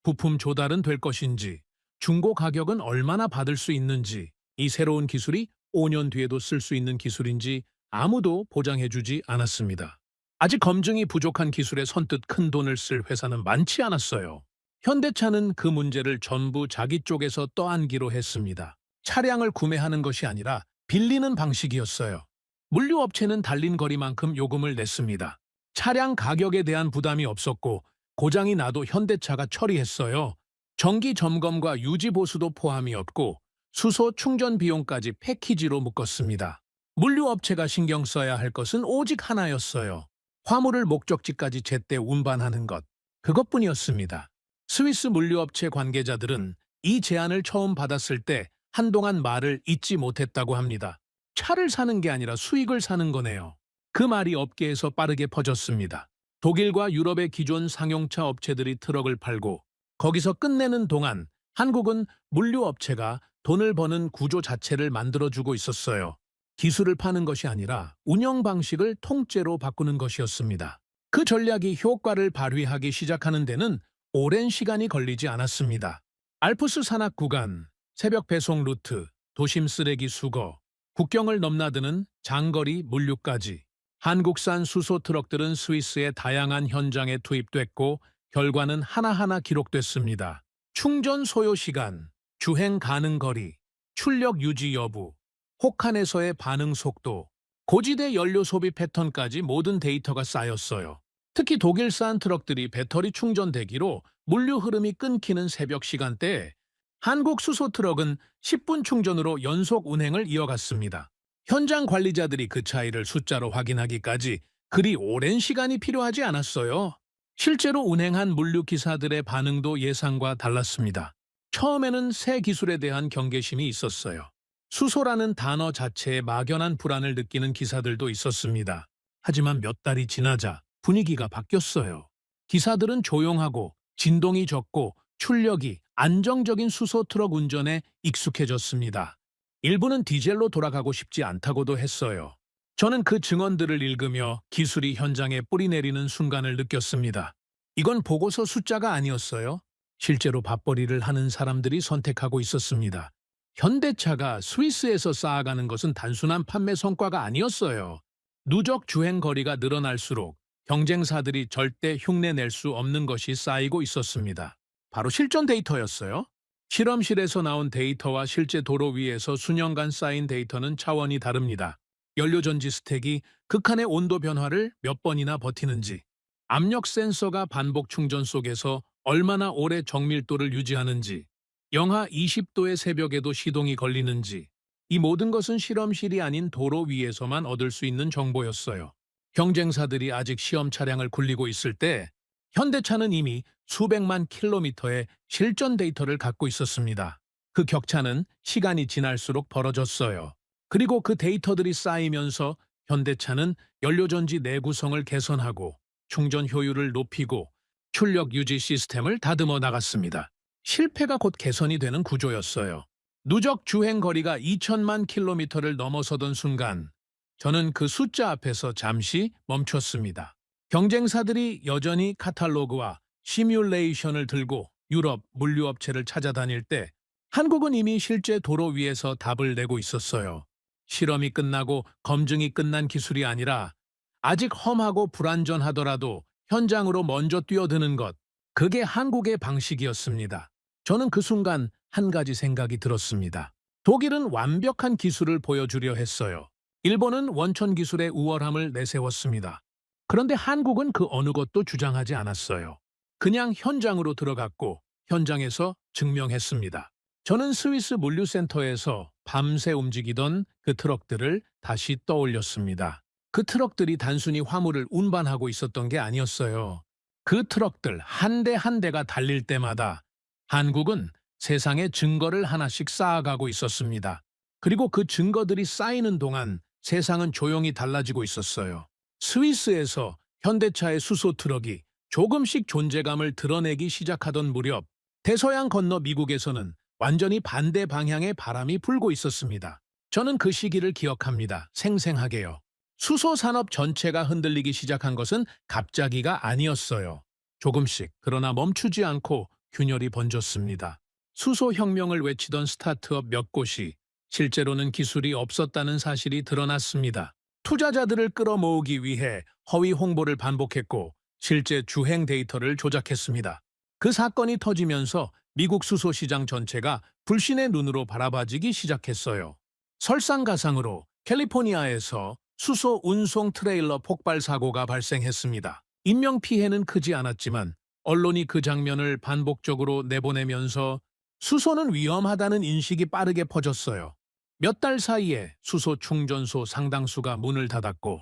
부품 조달은 될 것인지, 중고 가격은 얼마나 받을 수 있는지, 이 새로운 기술이 5년 뒤에도 쓸 수 있는 기술인지 아무도 보장해주지 않았습니다. 아직 검증이 부족한 기술에 선뜻 큰 돈을 쓸 회사는 많지 않았어요. 현대차는 그 문제를 전부 자기 쪽에서 떠안기로 했습니다. 차량을 구매하는 것이 아니라 빌리는 방식이었어요. 물류업체는 달린 거리만큼 요금을 냈습니다. 차량 가격에 대한 부담이 없었고 고장이 나도 현대차가 처리했어요. 정기 점검과 유지 보수도 포함이었고 수소 충전 비용까지 패키지로 묶었습니다. 물류업체가 신경 써야 할 것은 오직 하나였어요. 화물을 목적지까지 제때 운반하는 것. 그것뿐이었습니다. 스위스 물류업체 관계자들은 이 제안을 처음 받았을 때 한동안 말을 잇지 못했다고 합니다. 차를 사는 게 아니라 수익을 사는 거네요. 그 말이 업계에서 빠르게 퍼졌습니다. 독일과 유럽의 기존 상용차 업체들이 트럭을 팔고 거기서 끝내는 동안 한국은 물류업체가 돈을 버는 구조 자체를 만들어주고 있었어요. 기술을 파는 것이 아니라 운영 방식을 통째로 바꾸는 것이었습니다. 그 전략이 효과를 발휘하기 시작하는 데는 오랜 시간이 걸리지 않았습니다. 알프스 산악 구간, 새벽 배송 루트, 도심 쓰레기 수거, 국경을 넘나드는 장거리 물류까지 한국산 수소 트럭들은 스위스의 다양한 현장에 투입됐고 결과는 하나하나 기록됐습니다. 충전 소요 시간, 주행 가능 거리, 출력 유지 여부, 혹한에서의 반응 속도, 고지대 연료 소비 패턴까지 모든 데이터가 쌓였어요. 특히 독일산 트럭들이 배터리 충전 대기로 물류 흐름이 끊기는 새벽 시간대에 한국 수소 트럭은 10분 충전으로 연속 운행을 이어갔습니다. 현장 관리자들이 그 차이를 숫자로 확인하기까지 그리 오랜 시간이 필요하지 않았어요. 실제로 운행한 물류 기사들의 반응도 예상과 달랐습니다. 처음에는 새 기술에 대한 경계심이 있었어요. 수소라는 단어 자체에 막연한 불안을 느끼는 기사들도 있었습니다. 하지만 몇 달이 지나자 분위기가 바뀌었어요. 기사들은 조용하고 진동이 적고 출력이 안정적인 수소 트럭 운전에 익숙해졌습니다. 일부는 디젤로 돌아가고 싶지 않다고도 했어요. 저는 그 증언들을 읽으며 기술이 현장에 뿌리내리는 순간을 느꼈습니다. 이건 보고서 숫자가 아니었어요. 실제로 밥벌이를 하는 사람들이 선택하고 있었습니다. 현대차가 스위스에서 쌓아가는 것은 단순한 판매 성과가 아니었어요. 누적 주행 거리가 늘어날수록 경쟁사들이 절대 흉내낼 수 없는 것이 쌓이고 있었습니다. 바로 실전 데이터였어요. 실험실에서 나온 데이터와 실제 도로 위에서 수년간 쌓인 데이터는 차원이 다릅니다. 연료전지 스택이 극한의 온도 변화를 몇 번이나 버티는지, 압력 센서가 반복 충전 속에서 얼마나 오래 정밀도를 유지하는지, 영하 20도의 새벽에도 시동이 걸리는지, 이 모든 것은 실험실이 아닌 도로 위에서만 얻을 수 있는 정보였어요. 경쟁사들이 아직 시험 차량을 굴리고 있을 때 현대차는 이미 수백만 킬로미터의 실전 데이터를 갖고 있었습니다. 그 격차는 시간이 지날수록 벌어졌어요. 그리고 그 데이터들이 쌓이면서 현대차는 연료전지 내구성을 개선하고 충전 효율을 높이고 출력 유지 시스템을 다듬어 나갔습니다. 실패가 곧 개선이 되는 구조였어요. 누적 주행 거리가 2천만 킬로미터를 넘어서던 순간 저는 그 숫자 앞에서 잠시 멈췄습니다. 경쟁사들이 여전히 카탈로그와 시뮬레이션을 들고 유럽 물류업체를 찾아다닐 때 한국은 이미 실제 도로 위에서 답을 내고 있었어요. 실험이 끝나고 검증이 끝난 기술이 아니라 아직 험하고 불안전하더라도 현장으로 먼저 뛰어드는 것, 그게 한국의 방식이었습니다. 저는 그 순간 한 가지 생각이 들었습니다. 독일은 완벽한 기술을 보여주려 했어요. 일본은 원천 기술의 우월함을 내세웠습니다. 그런데 한국은 그 어느 것도 주장하지 않았어요. 그냥 현장으로 들어갔고 현장에서 증명했습니다. 저는 스위스 물류센터에서 밤새 움직이던 그 트럭들을 다시 떠올렸습니다. 그 트럭들이 단순히 화물을 운반하고 있었던 게 아니었어요. 그 트럭들 한 대 한 대가 달릴 때마다 한국은 세상에 증거를 하나씩 쌓아가고 있었습니다. 그리고 그 증거들이 쌓이는 동안 세상은 조용히 달라지고 있었어요. 스위스에서 현대차의 수소 트럭이 조금씩 존재감을 드러내기 시작하던 무렵, 대서양 건너 미국에서는 완전히 반대 방향의 바람이 불고 있었습니다. 저는 그 시기를 기억합니다. 생생하게요. 수소 산업 전체가 흔들리기 시작한 것은 갑자기가 아니었어요. 조금씩, 그러나 멈추지 않고 균열이 번졌습니다. 수소 혁명을 외치던 스타트업 몇 곳이 실제로는 기술이 없었다는 사실이 드러났습니다. 투자자들을 끌어모으기 위해 허위 홍보를 반복했고 실제 주행 데이터를 조작했습니다. 그 사건이 터지면서 미국 수소 시장 전체가 불신의 눈으로 바라봐지기 시작했어요. 설상가상으로 캘리포니아에서 수소 운송 트레일러 폭발 사고가 발생했습니다. 인명피해는 크지 않았지만 언론이 그 장면을 반복적으로 내보내면서 수소는 위험하다는 인식이 빠르게 퍼졌어요. 몇 달 사이에 수소 충전소 상당수가 문을 닫았고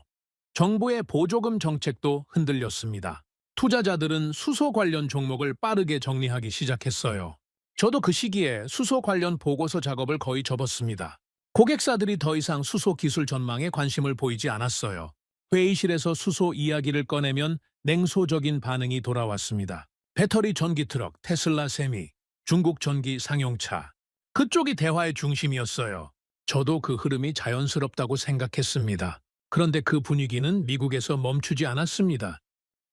정부의 보조금 정책도 흔들렸습니다. 투자자들은 수소 관련 종목을 빠르게 정리하기 시작했어요. 저도 그 시기에 수소 관련 보고서 작업을 거의 접었습니다. 고객사들이 더 이상 수소 기술 전망에 관심을 보이지 않았어요. 회의실에서 수소 이야기를 꺼내면 냉소적인 반응이 돌아왔습니다. 배터리 전기 트럭, 테슬라 세미, 중국 전기 상용차. 그쪽이 대화의 중심이었어요. 저도 그 흐름이 자연스럽다고 생각했습니다. 그런데 그 분위기는 미국에서 멈추지 않았습니다.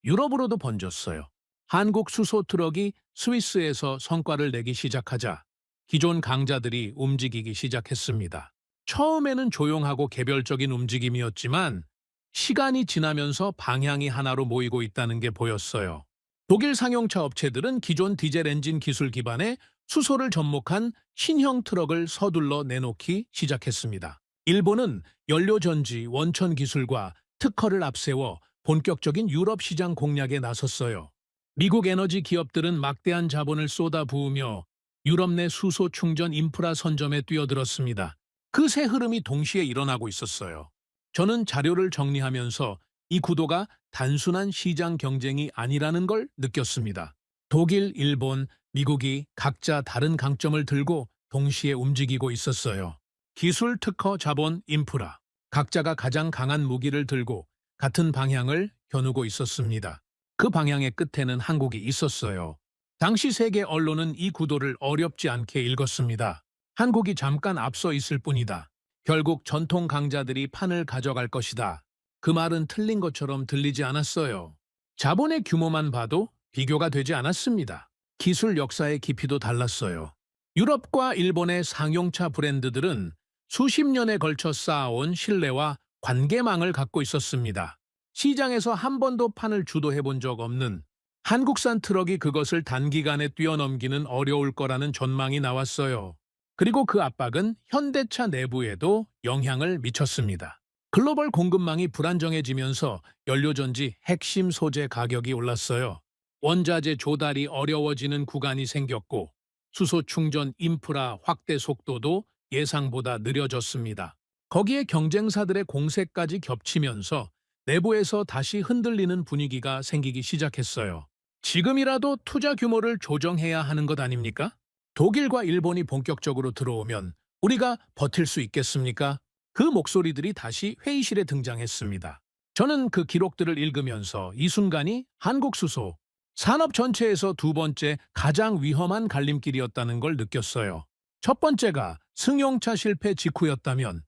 유럽으로도 번졌어요. 한국 수소 트럭이 스위스에서 성과를 내기 시작하자 기존 강자들이 움직이기 시작했습니다. 처음에는 조용하고 개별적인 움직임이었지만 시간이 지나면서 방향이 하나로 모이고 있다는 게 보였어요. 독일 상용차 업체들은 기존 디젤 엔진 기술 기반의 수소를 접목한 신형 트럭을 서둘러 내놓기 시작했습니다. 일본은 연료전지, 원천 기술과 특허를 앞세워 본격적인 유럽 시장 공략에 나섰어요. 미국 에너지 기업들은 막대한 자본을 쏟아부으며 유럽 내 수소 충전 인프라 선점에 뛰어들었습니다. 그 세 흐름이 동시에 일어나고 있었어요. 저는 자료를 정리하면서 이 구도가 단순한 시장 경쟁이 아니라는 걸 느꼈습니다. 독일, 일본, 미국이 각자 다른 강점을 들고 동시에 움직이고 있었어요. 기술, 특허, 자본, 인프라. 각자가 가장 강한 무기를 들고 같은 방향을 겨누고 있었습니다. 그 방향의 끝에는 한국이 있었어요. 당시 세계 언론은 이 구도를 어렵지 않게 읽었습니다. 한국이 잠깐 앞서 있을 뿐이다. 결국 전통 강자들이 판을 가져갈 것이다. 그 말은 틀린 것처럼 들리지 않았어요. 자본의 규모만 봐도 비교가 되지 않았습니다. 기술 역사의 깊이도 달랐어요. 유럽과 일본의 상용차 브랜드들은 수십 년에 걸쳐 쌓아온 신뢰와 관계망을 갖고 있었습니다. 시장에서 한 번도 판을 주도해 본 적 없는 한국산 트럭이 그것을 단기간에 뛰어넘기는 어려울 거라는 전망이 나왔어요. 그리고 그 압박은 현대차 내부에도 영향을 미쳤습니다. 글로벌 공급망이 불안정해지면서 연료전지 핵심 소재 가격이 올랐어요. 원자재 조달이 어려워지는 구간이 생겼고 수소 충전 인프라 확대 속도도 예상보다 느려졌습니다. 거기에 경쟁사들의 공세까지 겹치면서 내부에서 다시 흔들리는 분위기가 생기기 시작했어요. 지금이라도 투자 규모를 조정해야 하는 것 아닙니까? 독일과 일본이 본격적으로 들어오면 우리가 버틸 수 있겠습니까? 그 목소리들이 다시 회의실에 등장했습니다. 저는 그 기록들을 읽으면서 이 순간이 한국 수소 산업 전체에서 두 번째 가장 위험한 갈림길이었다는 걸 느꼈어요. 첫 번째가 승용차 실패 직후였다면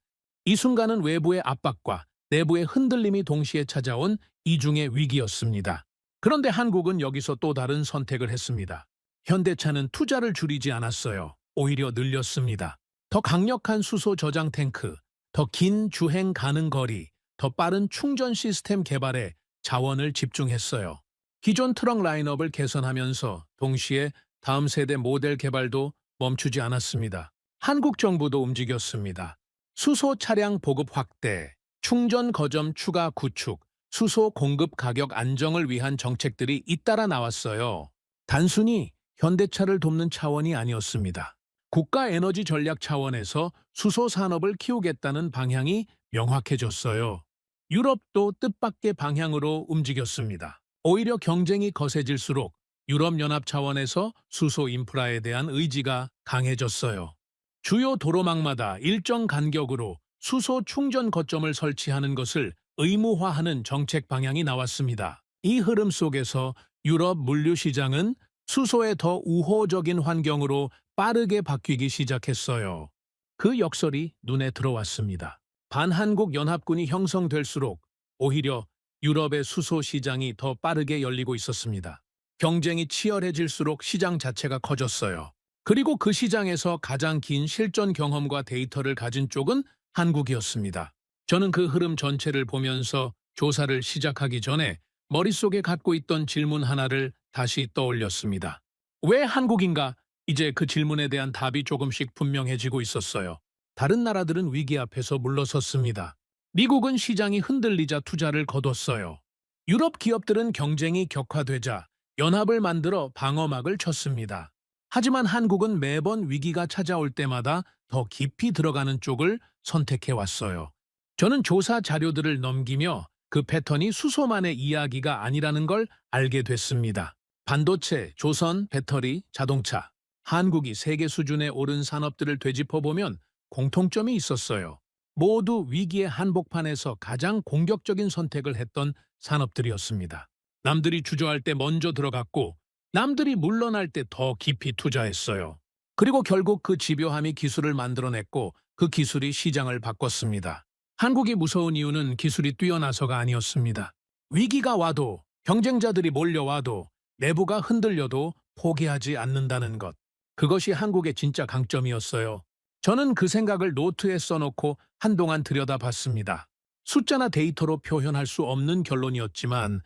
이 순간은 외부의 압박과 내부의 흔들림이 동시에 찾아온 이중의 위기였습니다. 그런데 한국은 여기서 또 다른 선택을 했습니다. 현대차는 투자를 줄이지 않았어요. 오히려 늘렸습니다. 더 강력한 수소 저장 탱크, 더 긴 주행 가능 거리, 더 빠른 충전 시스템 개발에 자원을 집중했어요. 기존 트럭 라인업을 개선하면서 동시에 다음 세대 모델 개발도 멈추지 않았습니다. 한국 정부도 움직였습니다. 수소 차량 보급 확대, 충전 거점 추가 구축, 수소 공급 가격 안정을 위한 정책들이 잇따라 나왔어요. 단순히 현대차를 돕는 차원이 아니었습니다. 국가 에너지 전략 차원에서 수소 산업을 키우겠다는 방향이 명확해졌어요. 유럽도 뜻밖의 방향으로 움직였습니다. 오히려 경쟁이 거세질수록 유럽연합 차원에서 수소 인프라에 대한 의지가 강해졌어요. 주요 도로망마다 일정 간격으로 수소 충전 거점을 설치하는 것을 의무화하는 정책 방향이 나왔습니다. 이 흐름 속에서 유럽 물류 시장은 수소의 더 우호적인 환경으로 빠르게 바뀌기 시작했어요. 그 역설이 눈에 들어왔습니다. 반한국 연합군이 형성될수록 오히려 유럽의 수소 시장이 더 빠르게 열리고 있었습니다. 경쟁이 치열해질수록 시장 자체가 커졌어요. 그리고 그 시장에서 가장 긴 실전 경험과 데이터를 가진 쪽은 한국이었습니다. 저는 그 흐름 전체를 보면서 조사를 시작하기 전에 머릿속에 갖고 있던 질문 하나를 다시 떠올렸습니다. 왜 한국인가? 이제 그 질문에 대한 답이 조금씩 분명해지고 있었어요. 다른 나라들은 위기 앞에서 물러섰습니다. 미국은 시장이 흔들리자 투자를 거뒀어요. 유럽 기업들은 경쟁이 격화되자 연합을 만들어 방어막을 쳤습니다. 하지만 한국은 매번 위기가 찾아올 때마다 더 깊이 들어가는 쪽을 선택해왔어요. 저는 조사 자료들을 넘기며 그 패턴이 수소만의 이야기가 아니라는 걸 알게 됐습니다. 반도체, 조선, 배터리, 자동차, 한국이 세계 수준에 오른 산업들을 되짚어보면 공통점이 있었어요. 모두 위기의 한복판에서 가장 공격적인 선택을 했던 산업들이었습니다. 남들이 주저할 때 먼저 들어갔고 남들이 물러날 때 더 깊이 투자했어요. 그리고 결국 그 집요함이 기술을 만들어냈고 그 기술이 시장을 바꿨습니다. 한국이 무서운 이유는 기술이 뛰어나서가 아니었습니다. 위기가 와도 경쟁자들이 몰려와도 내부가 흔들려도 포기하지 않는다는 것. 그것이 한국의 진짜 강점이었어요. 저는 그 생각을 노트에 써놓고 한동안 들여다봤습니다. 숫자나 데이터로 표현할 수 없는 결론이었지만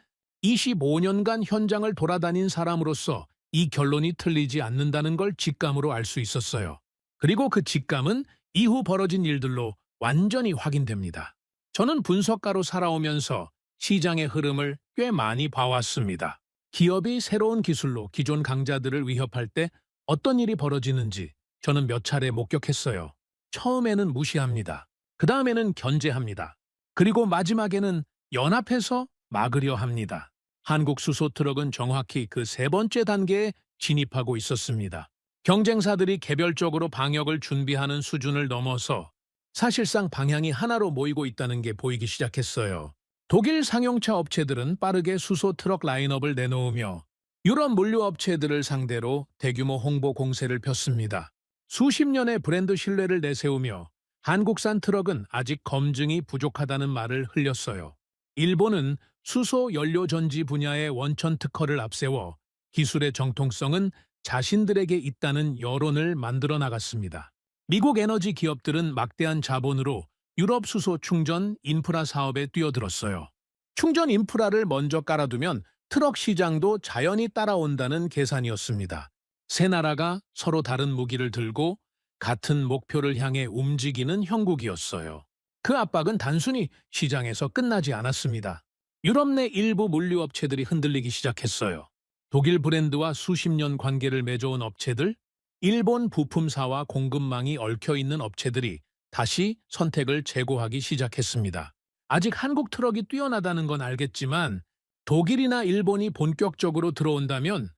25년간 현장을 돌아다닌 사람으로서 이 결론이 틀리지 않는다는 걸 직감으로 알 수 있었어요. 그리고 그 직감은 이후 벌어진 일들로 완전히 확인됩니다. 저는 분석가로 살아오면서 시장의 흐름을 꽤 많이 봐왔습니다. 기업이 새로운 기술로 기존 강자들을 위협할 때 어떤 일이 벌어지는지 저는 몇 차례 목격했어요. 처음에는 무시합니다. 그 다음에는 견제합니다. 그리고 마지막에는 연합해서 막으려 합니다. 한국 수소 트럭은 정확히 그 세 번째 단계에 진입하고 있었습니다. 경쟁사들이 개별적으로 방역을 준비하는 수준을 넘어서 사실상 방향이 하나로 모이고 있다는 게 보이기 시작했어요. 독일 상용차 업체들은 빠르게 수소 트럭 라인업을 내놓으며 유럽 물류 업체들을 상대로 대규모 홍보 공세를 폈습니다. 수십 년의 브랜드 신뢰를 내세우며 한국산 트럭은 아직 검증이 부족하다는 말을 흘렸어요. 일본은 수소 연료 전지 분야의 원천 특허를 앞세워 기술의 정통성은 자신들에게 있다는 여론을 만들어 나갔습니다. 미국 에너지 기업들은 막대한 자본으로 유럽 수소 충전 인프라 사업에 뛰어들었어요. 충전 인프라를 먼저 깔아두면 트럭 시장도 자연히 따라온다는 계산이었습니다. 세 나라가 서로 다른 무기를 들고 같은 목표를 향해 움직이는 형국이었어요. 그 압박은 단순히 시장에서 끝나지 않았습니다. 유럽 내 일부 물류업체들이 흔들리기 시작했어요. 독일 브랜드와 수십 년 관계를 맺어온 업체들, 일본 부품사와 공급망이 얽혀있는 업체들이 다시 선택을 재고하기 시작했습니다. 아직 한국 트럭이 뛰어나다는 건 알겠지만 독일이나 일본이 본격적으로 들어온다면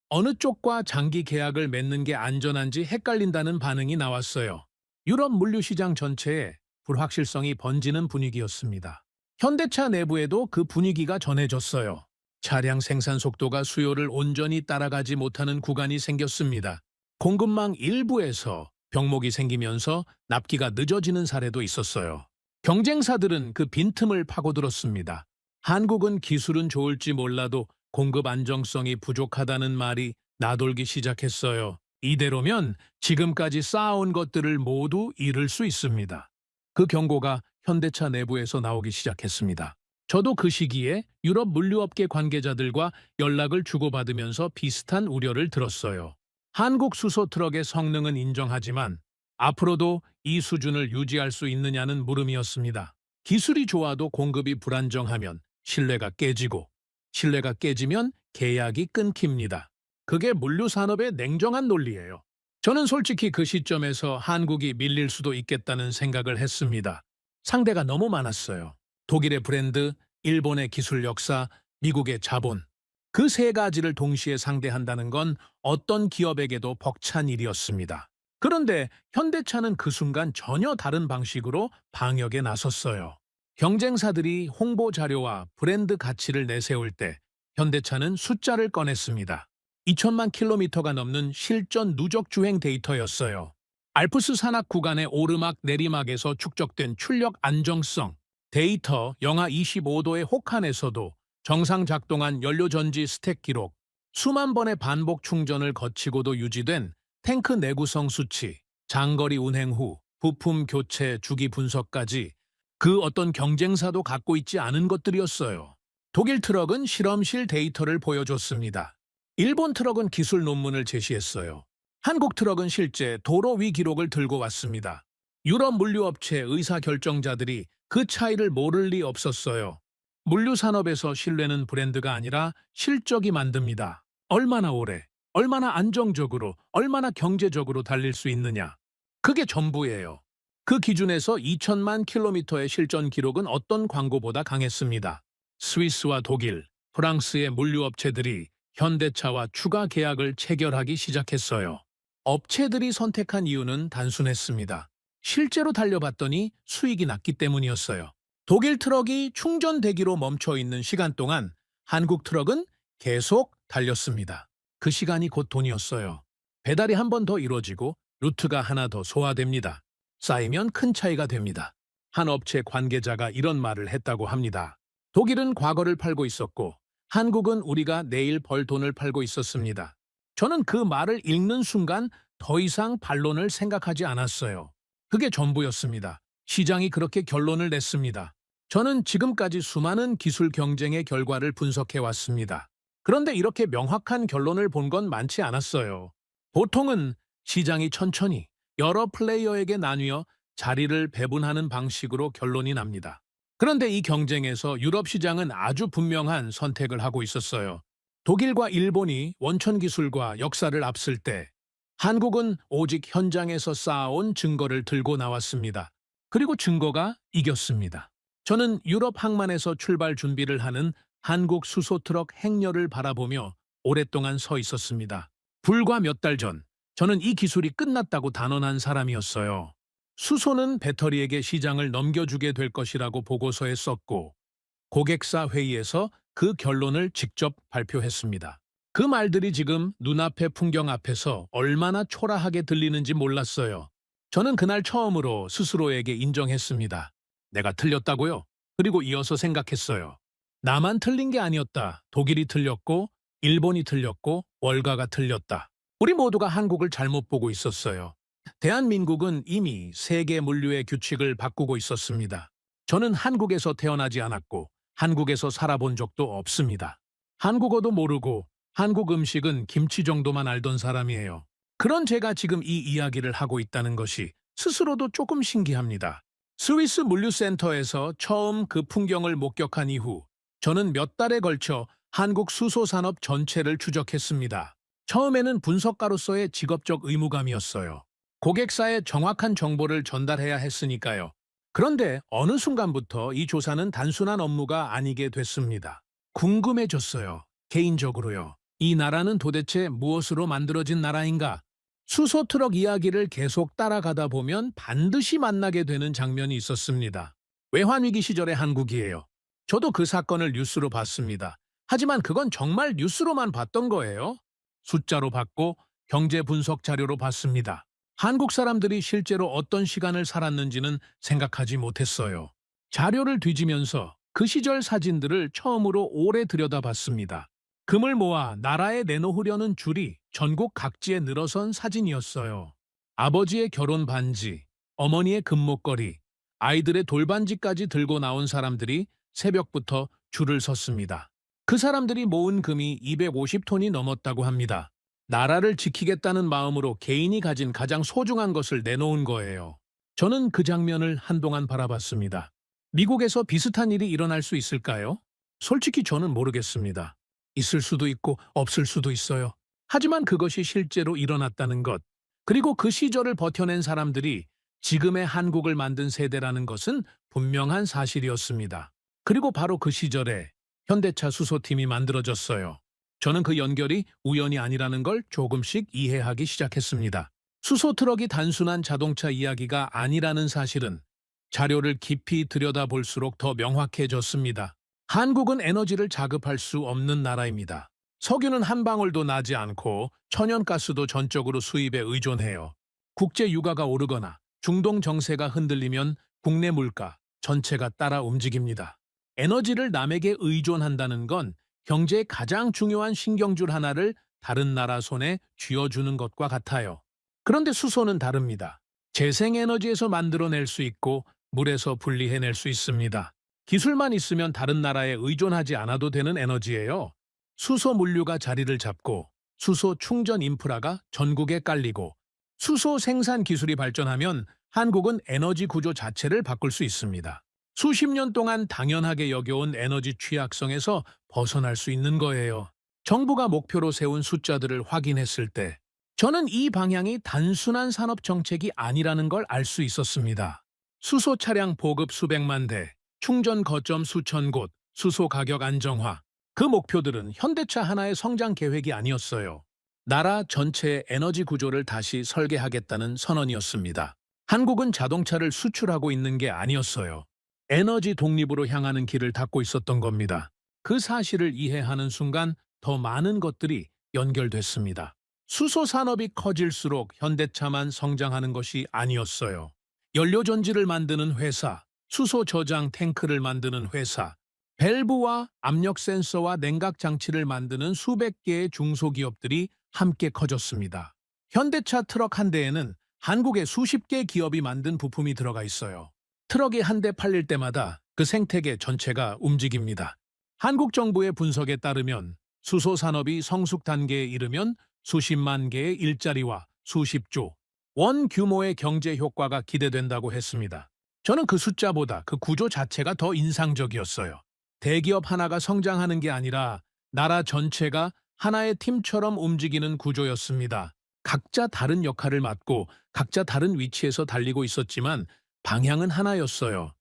어느 쪽과 장기 계약을 맺는 게 안전한지 헷갈린다는 반응이 나왔어요. 유럽 물류시장 전체에 불확실성이 번지는 분위기였습니다. 현대차 내부에도 그 분위기가 전해졌어요. 차량 생산 속도가 수요를 온전히 따라가지 못하는 구간이 생겼습니다. 공급망 일부에서 병목이 생기면서 납기가 늦어지는 사례도 있었어요. 경쟁사들은 그 빈틈을 파고들었습니다. 한국은 기술은 좋을지 몰라도 공급 안정성이 부족하다는 말이 나돌기 시작했어요. 이대로면 지금까지 쌓아온 것들을 모두 잃을 수 있습니다. 그 경고가 현대차 내부에서 나오기 시작했습니다. 저도 그 시기에 유럽 물류업계 관계자들과 연락을 주고받으면서 비슷한 우려를 들었어요. 한국 수소 트럭의 성능은 인정하지만 앞으로도 이 수준을 유지할 수 있느냐는 물음이었습니다. 기술이 좋아도 공급이 불안정하면 신뢰가 깨지고 신뢰가 깨지면 계약이 끊깁니다. 그게 물류산업의 냉정한 논리예요. 저는 솔직히 그 시점에서 한국이 밀릴 수도 있겠다는 생각을 했습니다. 상대가 너무 많았어요. 독일의 브랜드, 일본의 기술 역사, 미국의 자본. 그 세 가지를 동시에 상대한다는 건 어떤 기업에게도 벅찬 일이었습니다. 그런데 현대차는 그 순간 전혀 다른 방식으로 방역에 나섰어요. 경쟁사들이 홍보 자료와 브랜드 가치를 내세울 때 현대차는 숫자를 꺼냈습니다. 2천만 킬로미터가 넘는 실전 누적 주행 데이터였어요. 알프스 산악 구간의 오르막 내리막에서 축적된 출력 안정성, 데이터 영하 25도의 혹한에서도 정상 작동한 연료 전지 스택 기록, 수만 번의 반복 충전을 거치고도 유지된 탱크 내구성 수치, 장거리 운행 후 부품 교체 주기 분석까지 그 어떤 경쟁사도 갖고 있지 않은 것들이었어요. 독일 트럭은 실험실 데이터를 보여줬습니다. 일본 트럭은 기술 논문을 제시했어요. 한국 트럭은 실제 도로 위 기록을 들고 왔습니다. 유럽 물류업체 의사결정자들이 그 차이를 모를 리 없었어요. 물류 산업에서 신뢰는 브랜드가 아니라 실적이 만듭니다. 얼마나 오래, 얼마나 안정적으로, 얼마나 경제적으로 달릴 수 있느냐. 그게 전부예요. 그 기준에서 2천만 킬로미터의 실전 기록은 어떤 광고보다 강했습니다. 스위스와 독일, 프랑스의 물류업체들이 현대차와 추가 계약을 체결하기 시작했어요. 업체들이 선택한 이유는 단순했습니다. 실제로 달려봤더니 수익이 났기 때문이었어요. 독일 트럭이 충전대기로 멈춰 있는 시간 동안 한국 트럭은 계속 달렸습니다. 그 시간이 곧 돈이었어요. 배달이 한 번 더 이루어지고 루트가 하나 더 소화됩니다. 쌓이면 큰 차이가 됩니다. 한 업체 관계자가 이런 말을 했다고 합니다. 독일은 과거를 팔고 있었고 한국은 우리가 내일 벌 돈을 팔고 있었습니다. 저는 그 말을 읽는 순간 더 이상 반론을 생각하지 않았어요. 그게 전부였습니다. 시장이 그렇게 결론을 냈습니다. 저는 지금까지 수많은 기술 경쟁의 결과를 분석해 왔습니다. 그런데 이렇게 명확한 결론을 본 건 많지 않았어요. 보통은 시장이 천천히 여러 플레이어에게 나뉘어 자리를 배분하는 방식으로 결론이 납니다. 그런데 이 경쟁에서 유럽 시장은 아주 분명한 선택을 하고 있었어요. 독일과 일본이 원천 기술과 역사를 앞설 때 한국은 오직 현장에서 쌓아온 증거를 들고 나왔습니다. 그리고 증거가 이겼습니다. 저는 유럽 항만에서 출발 준비를 하는 한국 수소트럭 행렬을 바라보며 오랫동안 서 있었습니다. 불과 몇 달 전, 저는 이 기술이 끝났다고 단언한 사람이었어요. 수소는 배터리에게 시장을 넘겨주게 될 것이라고 보고서에 썼고, 고객사 회의에서 그 결론을 직접 발표했습니다. 그 말들이 지금 눈앞의 풍경 앞에서 얼마나 초라하게 들리는지 몰랐어요. 저는 그날 처음으로 스스로에게 인정했습니다. 내가 틀렸다고요? 그리고 이어서 생각했어요. 나만 틀린 게 아니었다. 독일이 틀렸고, 일본이 틀렸고, 월가가 틀렸다. 우리 모두가 한국을 잘못 보고 있었어요. 대한민국은 이미 세계 물류의 규칙을 바꾸고 있었습니다. 저는 한국에서 태어나지 않았고, 한국에서 살아본 적도 없습니다. 한국어도 모르고, 한국 음식은 김치 정도만 알던 사람이에요. 그런 제가 지금 이 이야기를 하고 있다는 것이 스스로도 조금 신기합니다. 스위스 물류센터에서 처음 그 풍경을 목격한 이후 저는 몇 달에 걸쳐 한국 수소산업 전체를 추적했습니다. 처음에는 분석가로서의 직업적 의무감이었어요. 고객사에 정확한 정보를 전달해야 했으니까요. 그런데 어느 순간부터 이 조사는 단순한 업무가 아니게 됐습니다. 궁금해졌어요. 개인적으로요. 이 나라는 도대체 무엇으로 만들어진 나라인가? 수소트럭 이야기를 계속 따라가다 보면 반드시 만나게 되는 장면이 있었습니다. 외환위기 시절의 한국이에요. 저도 그 사건을 뉴스로 봤습니다. 하지만 그건 정말 뉴스로만 봤던 거예요. 숫자로 봤고 경제 분석 자료로 봤습니다. 한국 사람들이 실제로 어떤 시간을 살았는지는 생각하지 못했어요. 자료를 뒤지면서 그 시절 사진들을 처음으로 오래 들여다봤습니다. 금을 모아 나라에 내놓으려는 줄이 전국 각지에 늘어선 사진이었어요. 아버지의 결혼 반지, 어머니의 금목걸이, 아이들의 돌반지까지 들고 나온 사람들이 새벽부터 줄을 섰습니다. 그 사람들이 모은 금이 250톤이 넘었다고 합니다. 나라를 지키겠다는 마음으로 개인이 가진 가장 소중한 것을 내놓은 거예요. 저는 그 장면을 한동안 바라봤습니다. 미국에서 비슷한 일이 일어날 수 있을까요? 솔직히 저는 모르겠습니다. 있을 수도 있고 없을 수도 있어요. 하지만 그것이 실제로 일어났다는 것, 그리고 그 시절을 버텨낸 사람들이 지금의 한국을 만든 세대라는 것은 분명한 사실이었습니다. 그리고 바로 그 시절에 현대차 수소팀이 만들어졌어요. 저는 그 연결이 우연이 아니라는 걸 조금씩 이해하기 시작했습니다. 수소트럭이 단순한 자동차 이야기가 아니라는 사실은 자료를 깊이 들여다볼수록 더 명확해졌습니다. 한국은 에너지를 자급할 수 없는 나라입니다. 석유는 한 방울도 나지 않고 천연가스도 전적으로 수입에 의존해요. 국제 유가가 오르거나 중동 정세가 흔들리면 국내 물가 전체가 따라 움직입니다. 에너지를 남에게 의존한다는 건 경제의 가장 중요한 신경줄 하나를 다른 나라 손에 쥐어주는 것과 같아요. 그런데 수소는 다릅니다. 재생에너지에서 만들어낼 수 있고 물에서 분리해낼 수 있습니다. 기술만 있으면 다른 나라에 의존하지 않아도 되는 에너지예요. 수소 물류가 자리를 잡고 수소 충전 인프라가 전국에 깔리고 수소 생산 기술이 발전하면 한국은 에너지 구조 자체를 바꿀 수 있습니다. 수십 년 동안 당연하게 여겨온 에너지 취약성에서 벗어날 수 있는 거예요. 정부가 목표로 세운 숫자들을 확인했을 때 저는 이 방향이 단순한 산업 정책이 아니라는 걸 알 수 있었습니다. 수소 차량 보급 수백만 대, 충전 거점 수천 곳, 수소 가격 안정화. 그 목표들은 현대차 하나의 성장 계획이 아니었어요. 나라 전체의 에너지 구조를 다시 설계하겠다는 선언이었습니다. 한국은 자동차를 수출하고 있는 게 아니었어요. 에너지 독립으로 향하는 길을 닫고 있었던 겁니다. 그 사실을 이해하는 순간 더 많은 것들이 연결됐습니다. 수소 산업이 커질수록 현대차만 성장하는 것이 아니었어요. 연료전지를 만드는 회사, 수소 저장 탱크를 만드는 회사, 밸브와 압력 센서와 냉각 장치를 만드는 수백 개의 중소기업들이 함께 커졌습니다. 현대차 트럭 한 대에는 한국의 수십 개 기업이 만든 부품이 들어가 있어요. 트럭이 한 대 팔릴 때마다 그 생태계 전체가 움직입니다. 한국 정부의 분석에 따르면 수소 산업이 성숙 단계에 이르면 수십만 개의 일자리와 수십조 원 규모의 경제 효과가 기대된다고 했습니다. 저는 그 숫자보다 그 구조 자체가 더 인상적이었어요. 대기업 하나가 성장하는 게 아니라 나라 전체가 하나의 팀처럼 움직이는 구조였습니다. 각자 다른 역할을 맡고 각자 다른 위치에서 달리고 있었지만 방향은 하나였어요.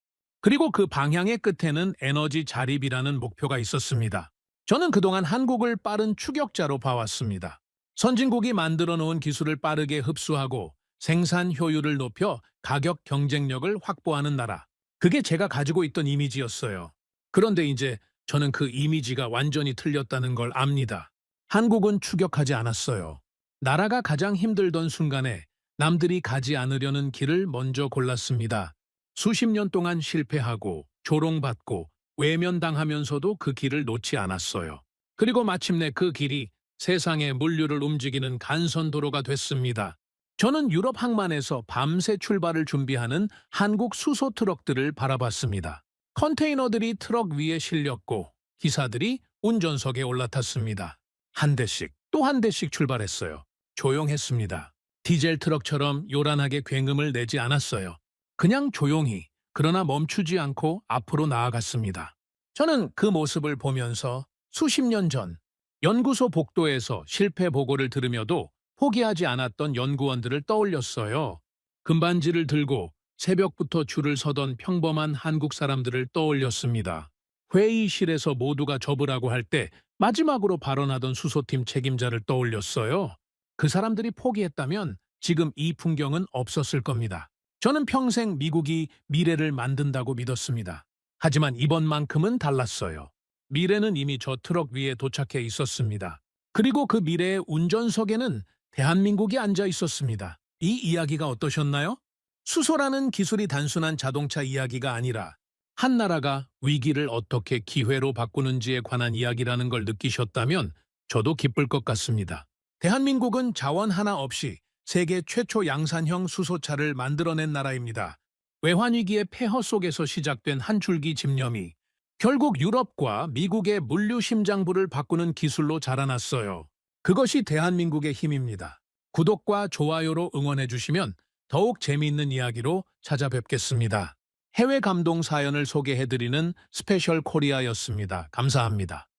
그리고 그 방향의 끝에는 에너지 자립이라는 목표가 있었습니다. 저는 그동안 한국을 빠른 추격자로 봐왔습니다. 선진국이 만들어 놓은 기술을 빠르게 흡수하고 생산 효율을 높여 가격 경쟁력을 확보하는 나라. 그게 제가 가지고 있던 이미지였어요. 그런데 이제 저는 그 이미지가 완전히 틀렸다는 걸 압니다. 한국은 추격하지 않았어요. 나라가 가장 힘들던 순간에 남들이 가지 않으려는 길을 먼저 골랐습니다. 수십 년 동안 실패하고 조롱받고 외면당하면서도 그 길을 놓지 않았어요. 그리고 마침내 그 길이 세상의 물류를 움직이는 간선도로가 됐습니다. 저는 유럽 항만에서 밤새 출발을 준비하는 한국 수소 트럭들을 바라봤습니다. 컨테이너들이 트럭 위에 실렸고 기사들이 운전석에 올라탔습니다. 한 대씩 또 한 대씩 출발했어요. 조용했습니다. 디젤 트럭처럼 요란하게 굉음을 내지 않았어요. 그냥 조용히, 그러나 멈추지 않고 앞으로 나아갔습니다. 저는 그 모습을 보면서 수십 년 전 연구소 복도에서 실패 보고를 들으며도 포기하지 않았던 연구원들을 떠올렸어요. 금반지를 들고 새벽부터 줄을 서던 평범한 한국 사람들을 떠올렸습니다. 회의실에서 모두가 접으라고 할 때 마지막으로 발언하던 수소팀 책임자를 떠올렸어요. 그 사람들이 포기했다면 지금 이 풍경은 없었을 겁니다. 저는 평생 미국이 미래를 만든다고 믿었습니다. 하지만 이번만큼은 달랐어요. 미래는 이미 저 트럭 위에 도착해 있었습니다. 그리고 그 미래의 운전석에는 대한민국이 앉아 있었습니다. 이 이야기가 어떠셨나요? 수소라는 기술이 단순한 자동차 이야기가 아니라 한 나라가 위기를 어떻게 기회로 바꾸는지에 관한 이야기라는 걸 느끼셨다면 저도 기쁠 것 같습니다. 대한민국은 자원 하나 없이 세계 최초 양산형 수소차를 만들어낸 나라입니다. 외환위기의 폐허 속에서 시작된 한 줄기 집념이 결국 유럽과 미국의 물류 심장부를 바꾸는 기술로 자라났어요. 그것이 대한민국의 힘입니다. 구독과 좋아요로 응원해 주시면 더욱 재미있는 이야기로 찾아뵙겠습니다. 해외 감동 사연을 소개해드리는 스페셜 코리아였습니다. 감사합니다.